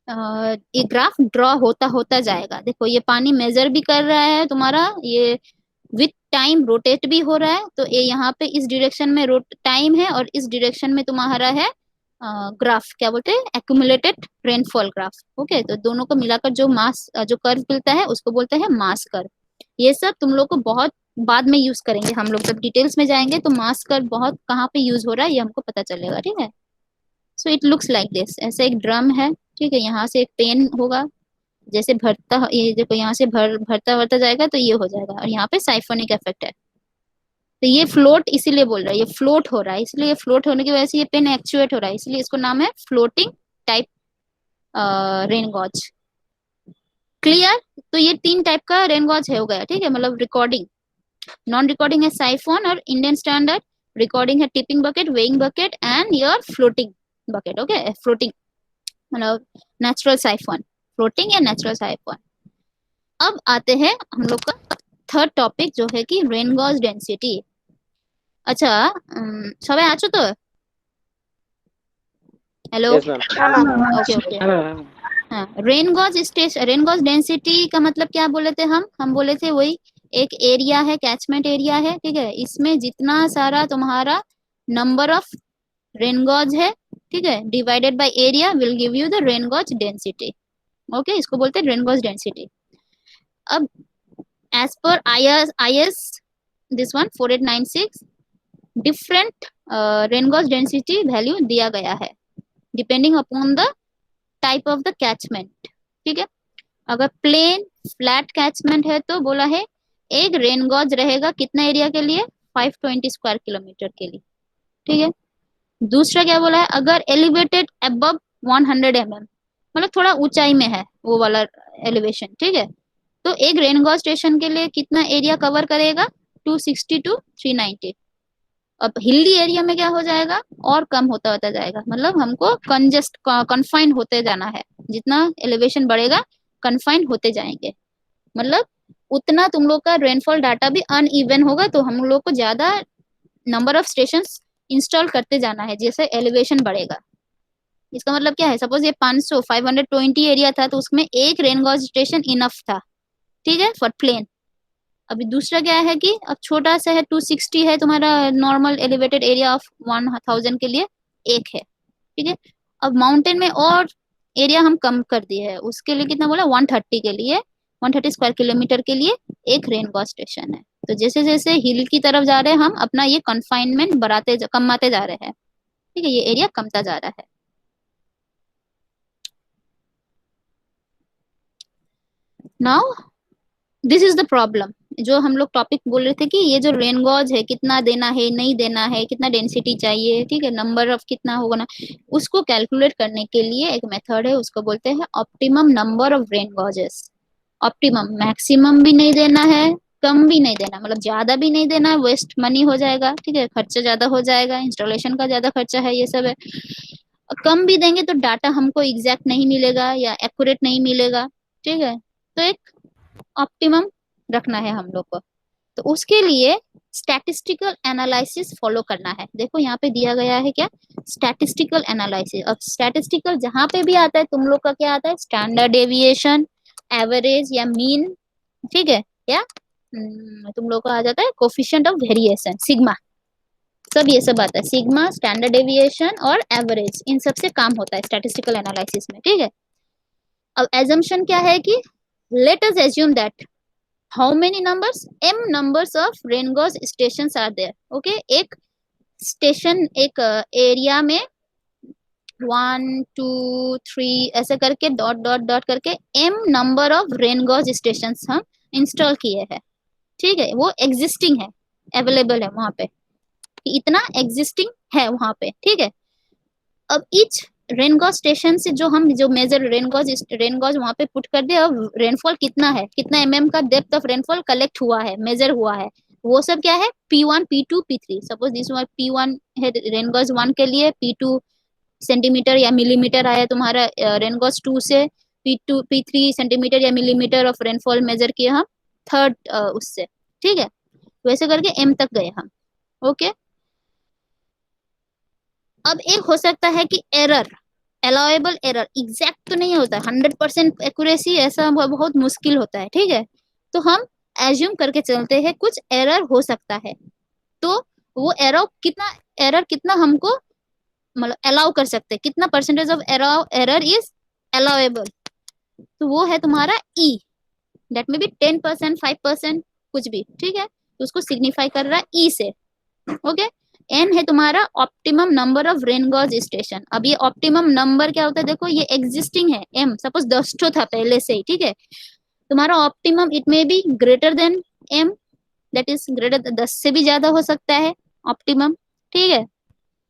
ये ग्राफ ड्रॉ होता होता जाएगा। देखो ये पानी मेजर भी कर रहा है तुम्हारा, ये विथ टाइम रोटेट भी हो रहा है, तो ये यहाँ पे इस डायरेक्शन में टाइम है और इस डायरेक्शन में तुम्हारा है ग्राफ, क्या बोलते हैं, एक्यूमुलेटेड रेनफॉल ग्राफ। ओके, तो दोनों को मिलाकर जो मास जो कर्व मिलता है उसको बोलते हैं मास कर्व। ये सब तुम लोग को बहुत बाद में यूज करेंगे, हम लोग जब डिटेल्स में जाएंगे तो मास कर्व बहुत कहाँ पे यूज हो रहा है ये हमको पता चलेगा। ठीक है, so it looks like this, ऐसा एक ड्रम है। ठीक है, यहाँ से एक पेन होगा, जैसे भरता ये देखो यहाँ से भरता भरता जाएगा तो ये हो जाएगा, और यहाँ पे साइफोनिक इफेक्ट है, तो ये फ्लोट इसीलिए बोल रहा है, ये फ्लोट हो रहा है, इसलिए ये फ्लोट होने की वजह से ये पेन एक्चुएट हो रहा है, इसलिए इसको नाम है floating type rain gauge. Clear, तो ये 3 टाइप का रेन गॉज हो गया। ठीक है, मतलब रिकॉर्डिंग, नॉन रिकॉर्डिंग है साइफोन और इंडियन स्टैंडर्ड, रिकॉर्डिंग है tipping bucket, weighing bucket and your floating bucket. Okay, floating मतलब नेचुरल साइफोन, फ्लोटिंग या नेचुरल साइफोन। अब आते हैं हम लोग का थर्ड टॉपिक जो है कि रेन गॉज डेंसिटी। अच्छा সবাই আছো তো? Hello, yes ma'am. Okay okay, हाँ, रेन गॉज डेंसिटी का मतलब क्या बोले थे हम बोले थे वही एक एरिया है, कैचमेंट एरिया है। ठीक है, इसमें जितना सारा तुम्हारा नंबर ऑफ रेन गॉज है, ठीक है, divided by area will give you the rain gauge density. Okay, इसको बोलते हैं रेन गॉज डेंसिटी। अब as per IS this one 4896 different rain gauge density value दिया गया है depending upon the type of the catchment. ठीक है, अगर प्लेन फ्लैट कैचमेंट है तो बोला है एक रेन गॉज रहेगा कितना एरिया के लिए, 520 स्क्वायर किलोमीटर के लिए। ठीक है, दूसरा क्या बोला है, अगर एलिवेटेड अबव 100 mm, मतलब थोड़ा ऊंचाई में है वो वाला एलिवेशन, ठीक है। तो एक रेन गॉज स्टेशन के लिए कितना एरिया कवर करेगा, 260 टू 390। अब हिली एरिया में क्या हो जाएगा, और कम होता होता जाएगा, मतलब हमको कन्फाइन होते जाना है, जितना एलिवेशन बढ़ेगा कन्फाइन होते जाएंगे, मतलब उतना तुम लोग का रेनफॉल डाटा भी अनइवन होगा। तो हम लोग को ज्यादा नंबर ऑफ स्टेशन इंस्टॉल करते जाना है जैसे एलिवेशन बढ़ेगा। इसका मतलब क्या है, सपोज ये 500 520 एरिया था तो उसमें एक रेन गॉज स्टेशन इनफ था, ठीक है, फॉर प्लेन। अभी दूसरा क्या है कि अब छोटा सा है, 260 है तुम्हारा नॉर्मल एलिवेटेड एरिया ऑफ 1000 के लिए एक है, ठीक है। अब माउंटेन में और एरिया हम कम कर दिए है, उसके लिए कितना बोला, 130 के लिए, 130 स्क्वायर किलोमीटर के लिए एक रेन गॉज स्टेशन है। तो जैसे जैसे हिल की तरफ जा रहे हैं हम अपना ये कन्फाइनमेंट कमाते जा रहे हैं, ठीक है, ये एरिया कमता जा रहा है। Now this is the problem, जो हम लोग टॉपिक बोल रहे थे कि ये जो रेन गॉज है कितना देना है नहीं देना है, कितना डेंसिटी चाहिए, ठीक है, नंबर ऑफ कितना होगा ना, उसको कैलकुलेट करने के लिए एक मेथड है, उसको बोलते हैं optimum number of rain gauges. Optimum, maximum भी नहीं देना है, कम भी नहीं देना, मतलब ज्यादा भी नहीं देना, वेस्ट मनी हो जाएगा, ठीक है, खर्चा ज्यादा हो जाएगा, इंस्टॉलेशन का ज्यादा खर्चा है, ये सब है। कम भी देंगे तो डाटा हमको एग्जैक्ट नहीं मिलेगा या एक्यूरेट नहीं मिलेगा, ठीक है। तो एक ऑप्टिमम रखना है हम लोग को, तो उसके लिए स्टैटिस्टिकल एनालिसिस फॉलो करना है। देखो यहाँ पे दिया गया है क्या, स्टैटिस्टिकल एनालिसिस। अब स्टैटिस्टिकल जहां पे भी आता है तुम लोग का क्या आता है, स्टैंडर्ड डेविएशन, एवरेज या मीन, ठीक है, या तुम लोग का आ जाता है कोफिशिएंट ऑफ वेरिएशन, सिग्मा, सब ये सब आता है, सिग्मा, स्टैंडर्ड डेविएशन और एवरेज, इन सब से काम होता है स्टैटिस्टिकल एनालिसिस में, ठीक है। अब एजम्पशन क्या है कि let us assume that how many numbers, m numbers of rain gauge stations are there, okay। एक स्टेशन, एक एरिया में 1 2 3 ऐसे करके डॉट डॉट डॉट करके m number of rain gauge station हम इंस्टॉल किए हैं, ठीक है, वो एग्जिस्टिंग है, अवेलेबल है वहां पे, इतना एग्जिस्टिंग है वहां पे, ठीक है। अब ईच रेनगॉज स्टेशन से जो मेजर रेनगॉज वहां पे पुट कर दे, अब रेनफॉल कितना है, कितना एमएम का डेप्थ ऑफ रेनफॉल कलेक्ट हुआ है, मेजर हुआ है, वो सब क्या है, P1 P2 P3। Suppose this P1 है रेनगॉज 1 के लिए, P2 सेंटीमीटर या मिलीमीटर आया तुम्हारा रेनगॉज 2 से, P2 P3 सेंटीमीटर या मिलीमीटर ऑफ रेनफॉल मेजर किए हम थर्ड उससे, ठीक है। वैसे करके m तक गए हम, ओके। अब एक हो सकता है कि एरर, अलाउएबल एरर, एग्जैक्ट तो नहीं होता, 100% एक्यूरेसी ऐसा बहुत मुश्किल होता है, ठीक है। तो हम एज्यूम करके चलते हैं कुछ एरर हो सकता है, तो वो एरर कितना हमको मतलब अलाउ कर सकते हैं, कितना percentage of error is allowable, तो वो है तुम्हारा ई, दैट में भी 10% 5% कुछ भी, ठीक है, तो उसको सिग्निफाई कर रहा है ई से, ओके। एन है तुम्हारा optimum number of rain gauge station. अब ये ऑप्टिमम नंबर क्या होता है, देखो ये एग्जिस्टिंग है, एम सपोज 10 ठो था पहले से ही, ठीक है, तुम्हारा optimum it may be greater than M, that is greater 10 से भी ज्यादा हो सकता है ऑप्टिमम, ठीक है,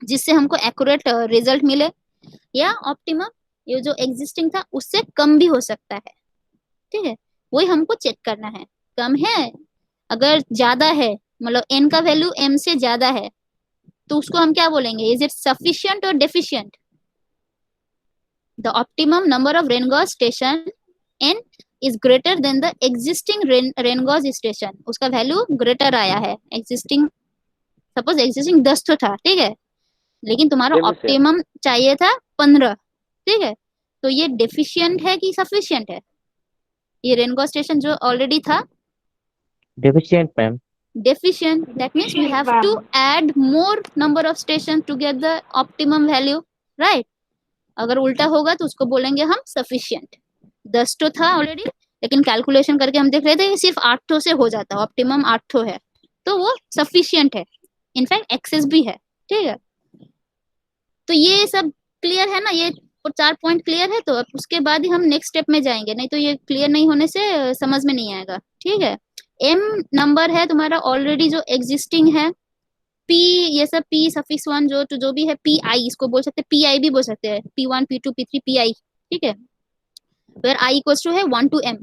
जिससे हमको एक्यूरेट रिजल्ट मिले, या ऑप्टिमम ये जो एग्जिस्टिंग था उससे कम भी हो सकता है, ठीक है, वही हमको चेक करना है। कम है, अगर ज्यादा है मतलब एन का वैल्यू एम से ज्यादा है तो उसको हम क्या बोलेंगे, इज इट सफिशिएंट और deficient. The optimum number of rain gauge station N is greater than the existing rain gauge station, उसका वैल्यू ग्रेटर आया है, एग्जिस्टिंग सपोज एग्जिस्टिंग 10 तो था, ठीक है, लेकिन तुम्हारा ऑप्टिमम चाहिए था 15, ठीक है, तो ये डेफिशिएंट है कि सफिशिएंट है, ये रेन गॉज स्टेशन जो ऑलरेडी था deficient ma'am. deficient, that means we have to add more number of stations to get the optimum value, right। अगर उल्टा होगा तो उसको बोलेंगे हम sufficient। 10 तो था ऑलरेडी, लेकिन कैलकुलेशन करके हम देख रहे थे कि सिर्फ 8 से हो जाता, ऑप्टिमम 8 है, तो वो sufficient है, इनफैक्ट एक्सेस भी है, ठीक है। तो ये सब क्लियर है ना, ये 4 पॉइंट क्लियर है, तो अब उसके बाद ही हम नेक्स्ट स्टेप में जाएंगे, नहीं तो ये क्लियर नहीं होने से समझ में नहीं आएगा, ठीक है। m नंबर है तुम्हारा ऑलरेडी जो एग्जिस्टिंग है, p ये सब p सफिक्स 1 जो भी है, pi इसको बोल सकते हैं, pi भी बोल सकते हैं, P1 P2 P3 pi, ठीक है, वेयर I इक्वल्स टू है 1 to m।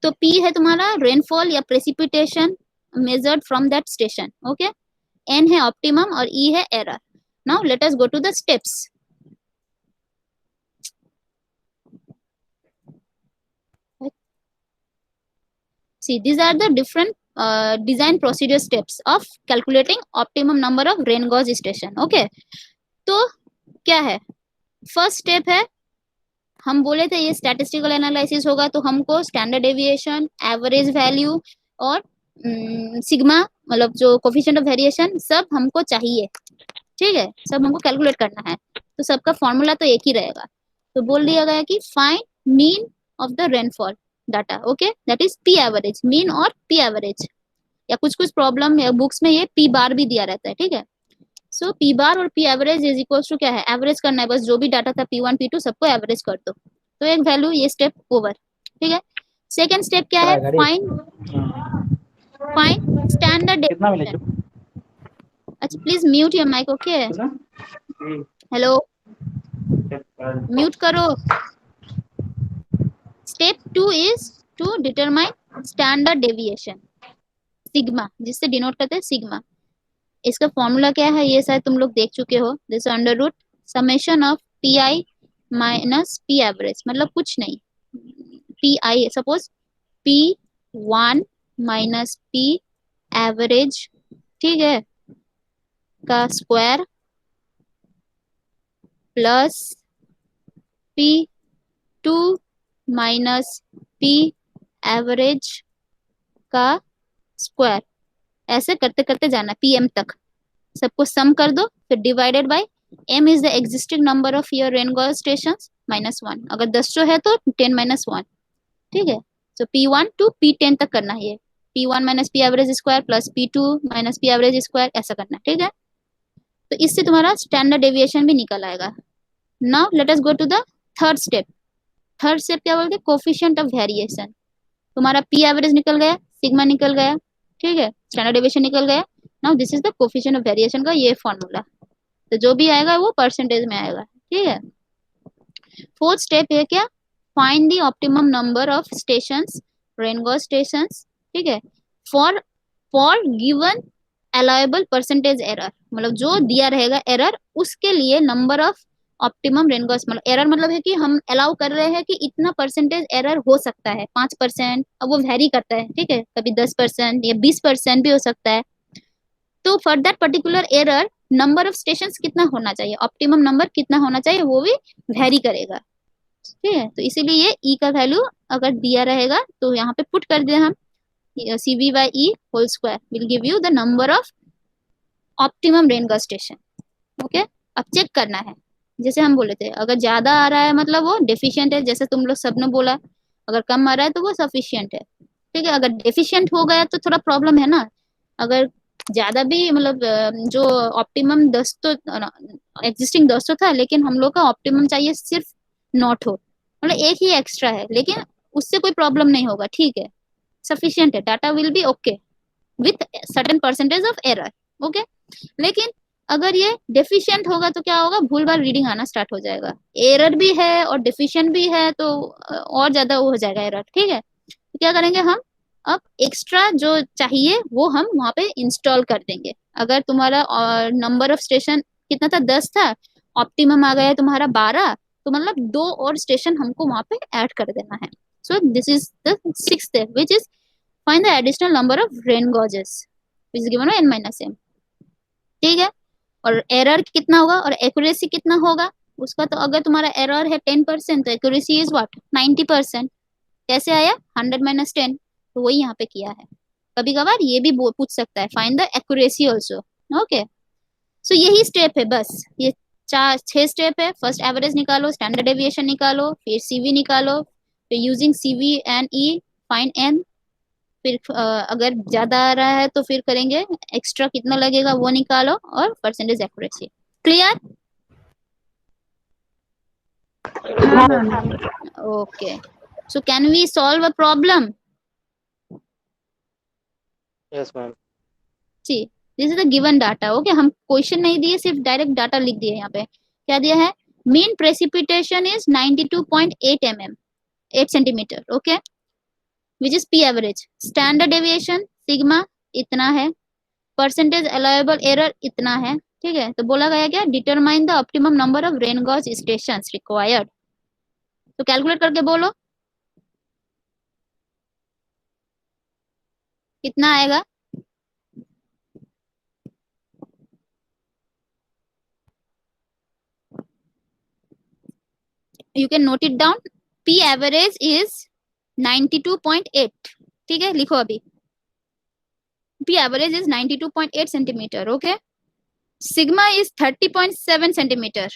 तो P है तुम्हारा रेनफॉल या precipitation measured from that station, okay. N है ऑप्टिमम और E है error. Now let us go to the steps. See, these are the different design procedure steps of calculating optimum number of rain gauge station, okay। तो क्या है, first step है, हम बोले थे ये स्टैटिस्टिकल एनालिसिस होगा तो हमको स्टैंडर्ड डेविएशन, एवरेज वैल्यू और सिग्मा मतलब जो कोफिशिएंट ऑफ वेरिएशन सब हमको चाहिए, ठीक है, सब हमको कैलकुलेट करना है। तो सबका फॉर्मूला तो एक ही रहेगा। तो बोल दिया गया कि find mean of the rainfall data, okay, that is P average, mean और पी एवरेज, या कुछ कुछ प्रॉब्लम या बुक्स में ये पी बार भी दिया रहता है, ठीक है। सो पी बार और P average is equals to क्या है, एवरेज करना है, बस जो भी डाटा था P1 P2 सबको एवरेज कर दो, तो एक वैल्यू, ये स्टेप ओवर, ठीक है। सेकंड स्टेप क्या है, फाइंड स्टैंडर्ड डेविएशन। अच्छा please mute your mic, okay, hello, mute करो। Step 2 is to determine standard deviation, sigma, जिससे डिनोट करते हैं सिग्मा। इसका फॉर्मूला क्या है ये शायद तुम लोग देख चुके हो, this under root summation of P I minus P average, मतलब कुछ नहीं, P I suppose P1 minus P average, ठीक है, का square plus P2 minus P average का स्क्वायर, ऐसे करते करते जाना PM तक, सबको सम कर दो, फिर divided by m is the existing number of your rain gauge stations -1, अगर 10 है तो 10 - 1, ठीक है। सो P1 to P10 तक करना है, ये P1 minus P average square plus P2 minus P average square, ऐसा करना, ठीक है। तो इससे तुम्हारा स्टैंडर्ड डेविएशन भी निकल आएगा। Now let us go to the third step. Third step क्या बोलते हैं, कोफिशिएंट ऑफ वेरिएशन। तुम्हारा पी एवरेज निकल गया, सिग्मा निकल गया, ठीक है, स्टैंडर्ड डेविएशन निकल गया। Now this is the coefficient of variation का ये फॉर्मूला, तो जो भी आएगा वो परसेंटेज में आएगा, ठीक है। फोर्थ स्टेप है क्या, find the optimum number of stations, rain gauge stations, ठीक है, for given allowable percentage error, मतलब जो दिया रहेगा एरर उसके लिए number of optimum rain gauge, मतलब एरर मतलब है कि हम अलाउ कर रहे हैं कि इतना परसेंटेज एरर हो सकता है, 5%, अब वो वेरी करता है, ठीक है, कभी 10% या 20% भी हो सकता है। तो for that particular error number of stations कितना होना चाहिए, ऑप्टिमम नंबर कितना होना चाहिए, वो भी वेरी करेगा, ठीक है। तो इसीलिए ये ई का वैल्यू अगर दिया रहेगा तो यहाँ पे पुट कर दिया हम, CV/E whole square will give you the number of optimum rain gauge station, okay. अब चेक करना है, जैसे हम बोले थे अगर ज्यादा आ रहा है मतलब वो डेफिशिएंट है, जैसे तुम लोग सबने बोला, अगर कम आ रहा है तो वो सफिशिएंट है, ठीक है। अगर डेफिशिएंट हो गया तो थोड़ा प्रॉब्लम है ना, अगर ज्यादा भी मतलब जो ऑप्टिमम 10 तो एग्जिस्टिंग 10 तो था, लेकिन हम लोग का ऑप्टिमम चाहिए सिर्फ नॉट हो, मतलब एक ही एक्स्ट्रा है, लेकिन उससे कोई प्रॉब्लम नहीं होगा, ठीक है, सफिशिएंट है, data will be okay with certain percentage of error, okay. लेकिन अगर ये डेफिशिएंट होगा तो क्या होगा, भूल भाल रीडिंग आना स्टार्ट हो जाएगा, एरर भी है और डेफिशिएंट भी है तो और ज्यादा वो हो जाएगा एरर, ठीक है। तो क्या करेंगे हम, अब एक्स्ट्रा जो चाहिए वो हम वहाँ पे इंस्टॉल कर देंगे। अगर तुम्हारा नंबर ऑफ स्टेशन कितना था, 10 था, ऑप्टिमम आ गया तुम्हारा 12, तो मतलब 2 और स्टेशन हमको वहाँ पे ऐड कर देना है। So this is the sixth step which is find the additional number of rain gauges which is given by n-m, ठीक है। और एरर कितना होगा और एक्यूरेसी कितना होगा उसका, तो अगर तुम्हारा एरर है 10% तो एक्यूरेसी इज व्हाट 90%। कैसे आया 100 - 10, तो वही यहाँ पे किया है। कभी कभार ये भी पूछ सकता है, find the accuracy also, okay. So यही स्टेप है, बस ये 6 स्टेप है। फर्स्ट एवरेज निकालो, स्टैंडर्ड डेविएशन निकालो, फिर CV निकालो, फिर using CV and E find N, फिर अगर ज्यादा आ रहा है तो फिर करेंगे एक्स्ट्रा कितना लगेगा वो निकालो, और percentage accuracy. Clear? Okay, so can we solve a problem? Yes ma'am. See this is the given data, okay. हम क्वेश्चन नहीं दिए, सिर्फ डायरेक्ट डाटा लिख दिए। यहाँ पे क्या दिया है, mean precipitation is 92.8 mm, 8 centimeter. Okay, which is P average. Standard deviation sigma इतना है, percentage allowable error इतना है. ठीक है, तो बोला गया क्या, determine the optimum number of rain gauge stations required. तो कैलकुलेट करके बोलो कितना आएगा. You can note it down. P average is 92.8. ठीक है, लिखो अभी. P average is 92.8 centimeter. Okay. Sigma is 30.7 centimeter.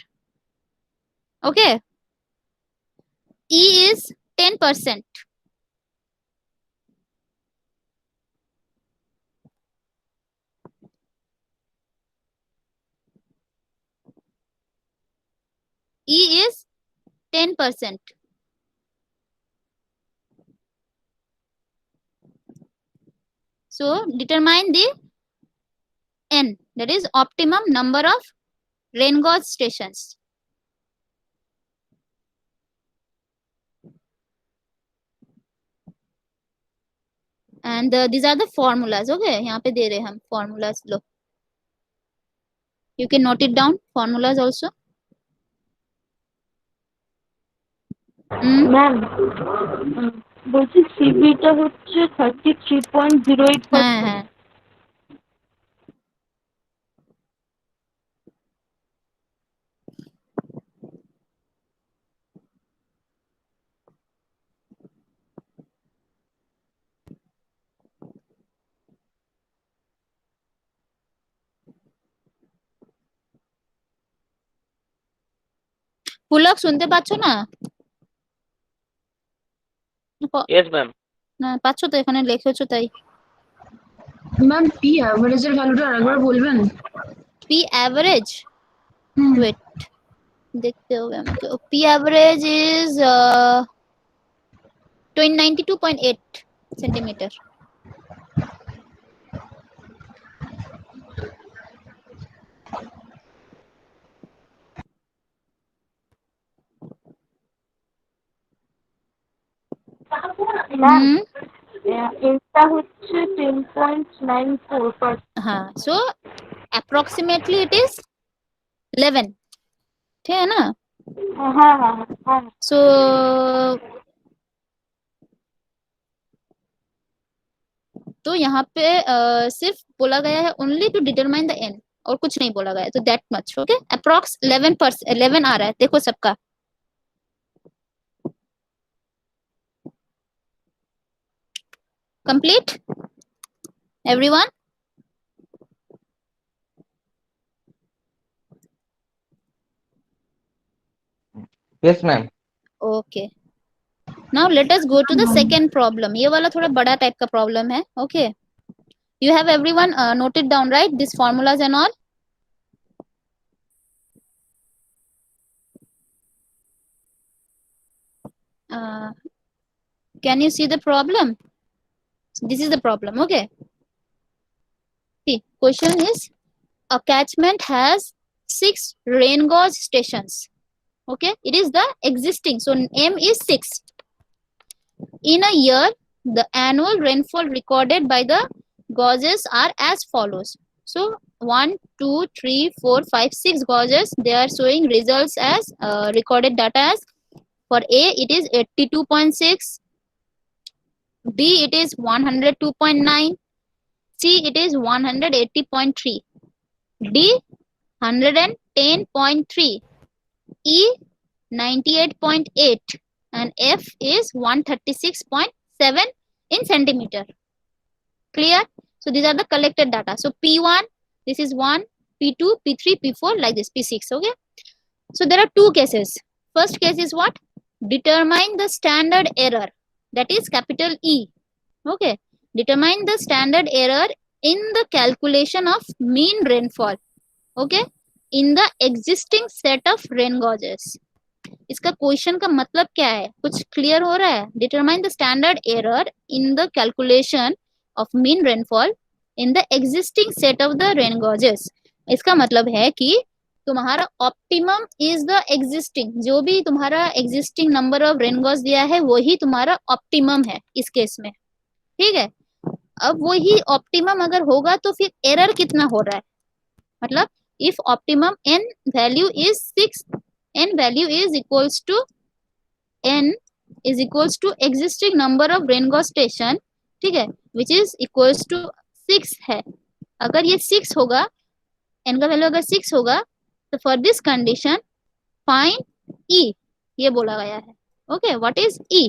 Okay. E is 10%. E is 10%. So determine the N, that is optimum number of rain gauge stations. And these are the formulas. Okay, यहाँ पे दे रहे हैं हम formulas. Low, you can note it down, formulas also. Ma'am বলছি সিবিটা হচ্ছে 33.08%। হ্যাঁ হ্যাঁ পুলক শুনতে পাচ্ছ না? Yes ma'am. না পাচ্ছ তো, এখানে লিখেছো তাই। ম্যাম পি অ্যাভারেজের ভ্যালুটা আরেকবার বলবেন? পি অ্যাভারেজ, ওয়েট দেখতে হবে আমাকে। P average is 92.8 centimetre. Ma'am এটা হচ্ছে 10.94%। हाँ, so approximately it is 11, ठीक है ना? हाँ हाँ हाँ हाँ। So तो यहाँ पे सिर्फ बोला गया है only to determine the N, और कुछ नहीं बोला गया है, तो दैट मच। ओके, अप्रॉक्स 11 आ रहा है, देखो सबका। Complete everyone? Yes, ma'am. Okay, now let us go to the second problem. ये वाला थोड़ा बड़ा टाइप का प्रॉब्लम है। Okay, you have everyone noted down, right, these formulas and all? Can you see the problem? This is the problem. Okay, see, question is a catchment has 6 rain gauge stations. Okay, it is the existing, so M is 6. In a year, the annual rainfall recorded by the gauges are as follows. So 1 2 3 4 5 6 gauges, they are showing results as recorded data as, for A it is 82.6, B it is 102.9, C it is 180.3, D 110.3, E 98.8, and F is 136.7 in centimeter. Clear? So these are the collected data. So P1, this is 1, P2, P3, P4, like this, P6. Okay. So there are two cases. First case is what? Determine the standard error, that is capital E. Okay. Determine the standard error in the calculation of mean rainfall. Okay. In the existing set of rain gauges. इसका question का मतलब क्या है, कुछ clear हो रहा है? Determine the standard error in the calculation of mean rainfall in the existing set of the rain gauges. इसका मतलब है कि तुम्हारा ऑप्टिमम इज द एग्जिस्टिंग, जो भी तुम्हारा existing number of rain Gauss दिया है वही तुम्हारा ऑप्टिमम है इस केस में, ठीक है। अब वही ऑप्टिमम अगर होगा तो फिर एरर कितना हो रहा है, मतलब if optimum n value is 6, n value is equals to n is equals to existing number of rain gauge station, ठीक है, विच इज इक्वल्स टू 6 है। अगर ये 6 होगा, n का वैल्यू अगर 6 होगा, तो for this condition find e, ये बोला गया है। ओके, व्हाट इज e,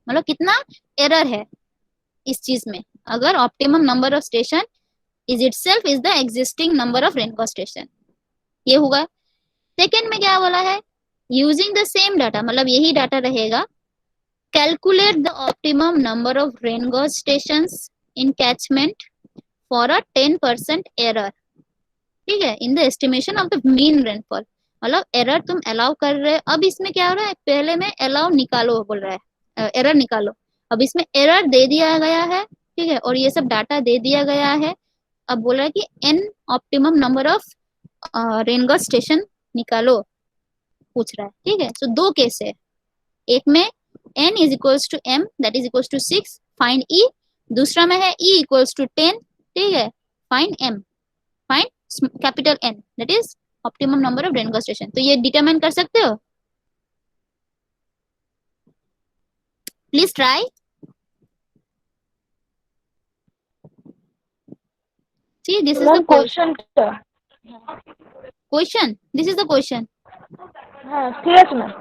मतलब कितना एरर है इस चीज में, अगर optimum number of station is itself is the existing number of rain gauge station, ये होगा। सेकेंड में क्या बोला है, यूजिंग द सेम डाटा, मतलब यही डाटा रहेगा, calculate the optimum number of rain Gauss stations in catchment for a 10% error, ठीक है, in the estimation of the mean rainfall. मतलब एरर तुम अलाउ कर रहे हो, अब इसमें क्या हो रहा है, पहले में अलाउ निकालो बोल रहा है, एरर निकालो, अब इसमें एरर दे दिया गया है, ठीक है, और ये सब डाटा दे दिया गया है। अब बोल रहा है कि an optimum number of rain gauge station निकालो, पूछ रहा है, ठीक है। सो दो केस है, एक में n is equals to m that is equals to 6, find e, दूसरा में है e इक्वल्स टू 10, ठीक है, find m, find capital N that is optimum number of rain gauge station. तो ये डिटरमाइन कर सकते हो, please try. See, this is the ma'am question क्या? question. This is the question. हाँ ठीक है मैम।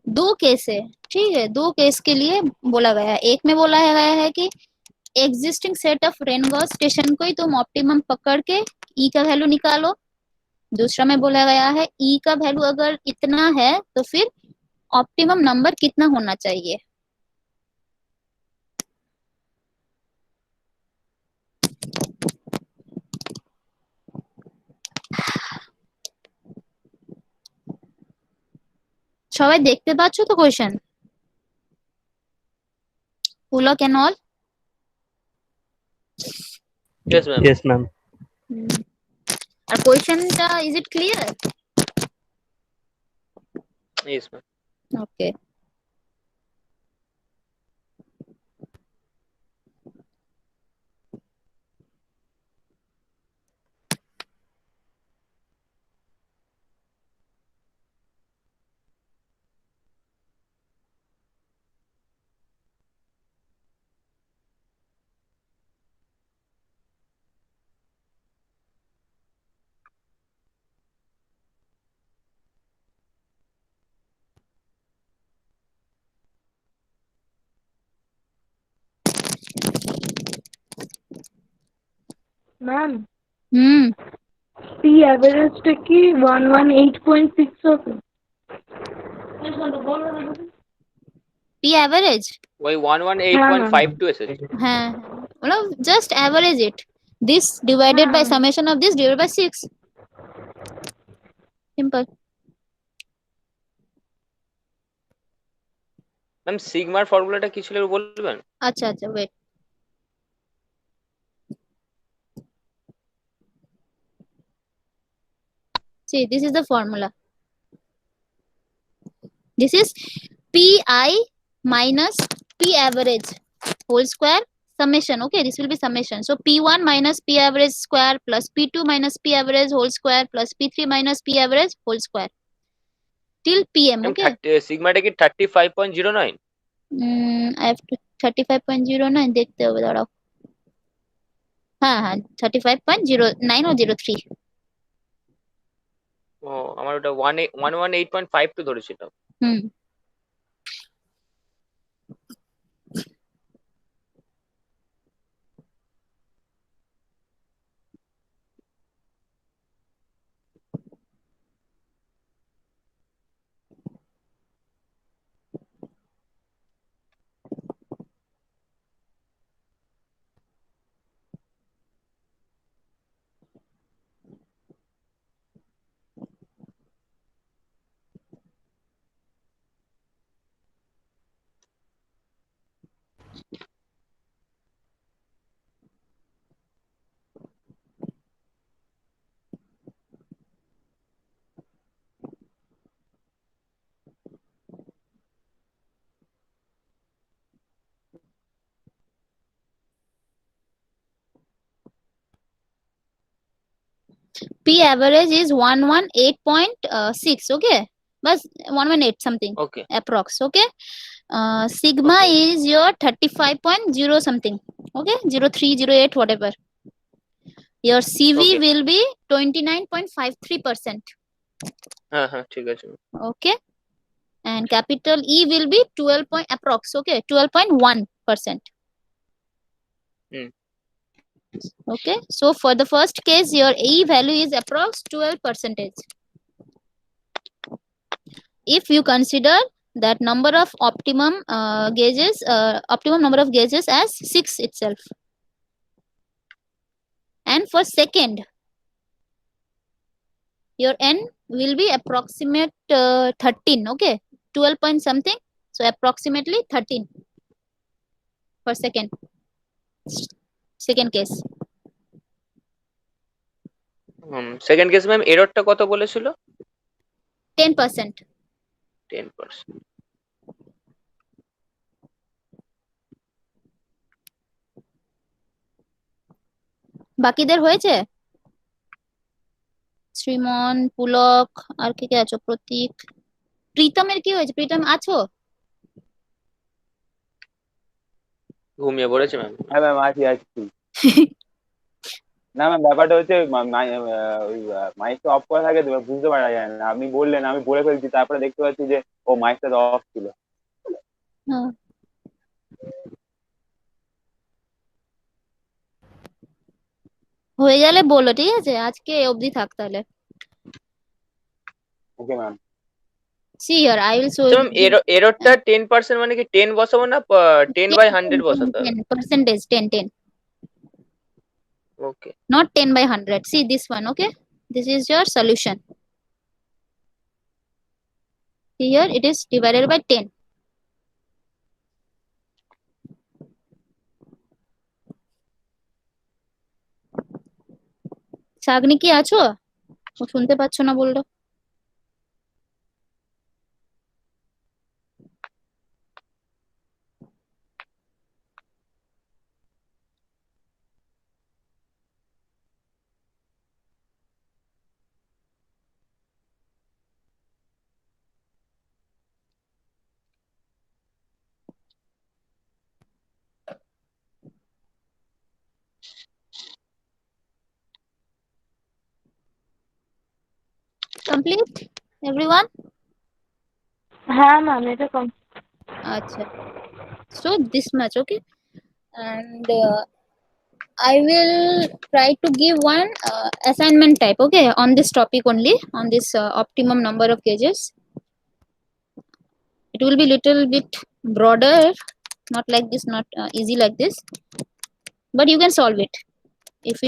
दो केस है, ठीक है, दो केस के लिए बोला गया है। एक में बोला गया है कि existing set of rain gauge station को ही तुम ऑप्टिमम पकड़ के ई का वैल्यू निकालो, दूसरा में बोला गया है ई का वैल्यू अगर इतना है तो फिर ऑप्टिमम नंबर कितना होना चाहिए। সবাই দেখতে পাচ্ছ তো question, Pulak and all? Yes, ma'am. Yes, ma'am. আর কোশ্চেনটা is it clear? Yes, ma'am. Okay, ma'am hmm, P অ্যাভারেজটা কি 118.6 হবে? পি অ্যাভারেজ, Why 118.52 এসেছে? হ্যাঁ मतलब just average it, this divided by summation of this divided by 6, simple. Ma'am সিগমার ফর্মুলাটা কি ছিল বলবেন? আচ্ছা আচ্ছা, wait, see this is the formula, this is pi minus p average whole square summation. Okay, this will be summation, so p1 minus p average square plus p2 minus p average whole square plus p3 minus p average whole square till pm. Okay, সিগমাটা কি 35.09? I have to 35.09 দেখতে হবে, দাঁড়াও, হ্যাঁ হ্যাঁ 35.09 or 03। ও আমার ওটা 118.52 ধরেছিল। হুম, P average is 118.6, okay, but 118 something Okay. approx, okay. Sigma Okay. is your 35.0 something, okay, 03 08 whatever. Your CV Okay. will be 29.53%, ঠিক আছে। okay, and capital E will be 12 point approx, okay, 12.1%. Hmm. Okay, so for the first case your E value is approx 12%. If you consider that number of optimum number of gauges as 6 itself, and for second your N will be approximate 13, okay, 12 point something, so approximately 13 per second, second case. Second case ma'am এররটা কত বলেছিল? 10%. 10%। বাকিদের হয়েছে? শ্রীমন, পুলক, আর কে কে আছো? প্রতীক, প্রীতমের কি হয়েছে? প্রীতম আছো? ঘুমিয়ে পড়েছে ম্যাম। হ্যাঁ ম্যাম আছি আছি। না ম্যাম ব্যাপারটা হচ্ছে ওই মাইকটা অফ করা থাকে তো বুঝতে পারা যায় না। আপনি বললেন আমি বলে ফেলছি, তারপরে দেখতে পাচ্ছি যে ও মাইকটা তো অফ ছিল। হ্যাঁ। হয়ে গেলে বলো, ঠিক আছে? আজকে অবধি থাক তাহলে। Okay ma'am. See here, I will show ma'am এররটা 10% মানে কি 10 বসাবো না 10/100 বসাতে হবে? 10 percentage, 10. Okay. Not 10/100. See this one, okay? This is your solution. Here it is divided by 10. সাগনি কি আছো? ও শুনতে পাচ্ছ না বললো। Complete, everyone? হ্যাঁ ম্যাম এটা কম। Acha. So this much, okay? And I will try to give one assignment type, okay, on this topic only, on this optimum number of gauges. It will be little bit broader, not like this, not easy like this, but you can solve it if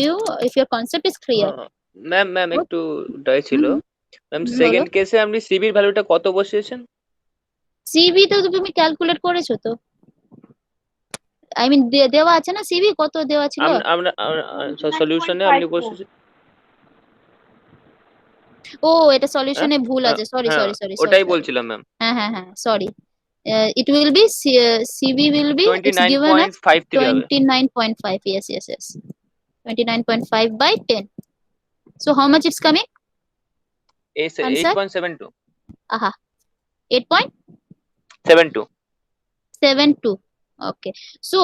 your concept is clear. Ma'am একটু die ছিল ma'am. Second কেসে আপনি সিবির ভ্যালুটা কত বসিয়েছেন? CV তো তুমি calculate করেছো তো, আই মিন দেওয়া আছে না সিভি কত দেওয়া ছিল? আমরা সলিউশনে আপনি বসিয়েছেন। ও এটা সলিউশনে ভুল আছে, সরি সরি সরি। ওটাই বলছিলাম ম্যাম। হ্যাঁ sorry. It will be CV will be it's given as 29.53 হবে। 29.5. Yes. 29.5 by 10. So how much it's coming? Answer? 8.72. Aha. 8.72. 72. Okay. So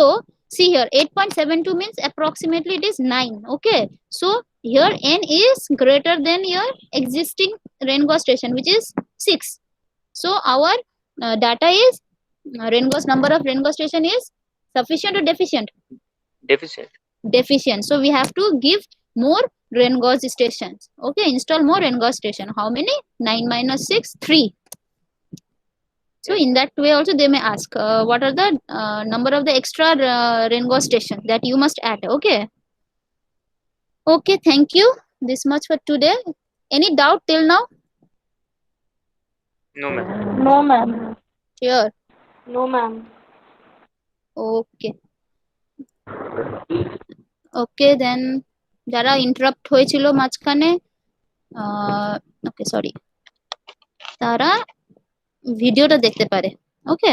see here, 8.72 means approximately it is 9. Okay. So here n is greater than your existing rain gauge station, which is 6. So our data is number of rain gauge station is sufficient or deficient? Deficient. So we have to give more rain gauge stations. Okay, install more rain gauge station. How many? 9 minus 6, 3. So in that way also they may ask what are the number of the extra rain gauge station that you must add. Okay. Okay, thank you. This much for today. Any doubt till now? No ma'am. No ma'am. Sure. No ma'am. Okay. Okay, then যারা interrupt হয়েছিল মাঝখানে, ওকে sorry, তারা ভিডিওটা দেখতে পারে। ওকে।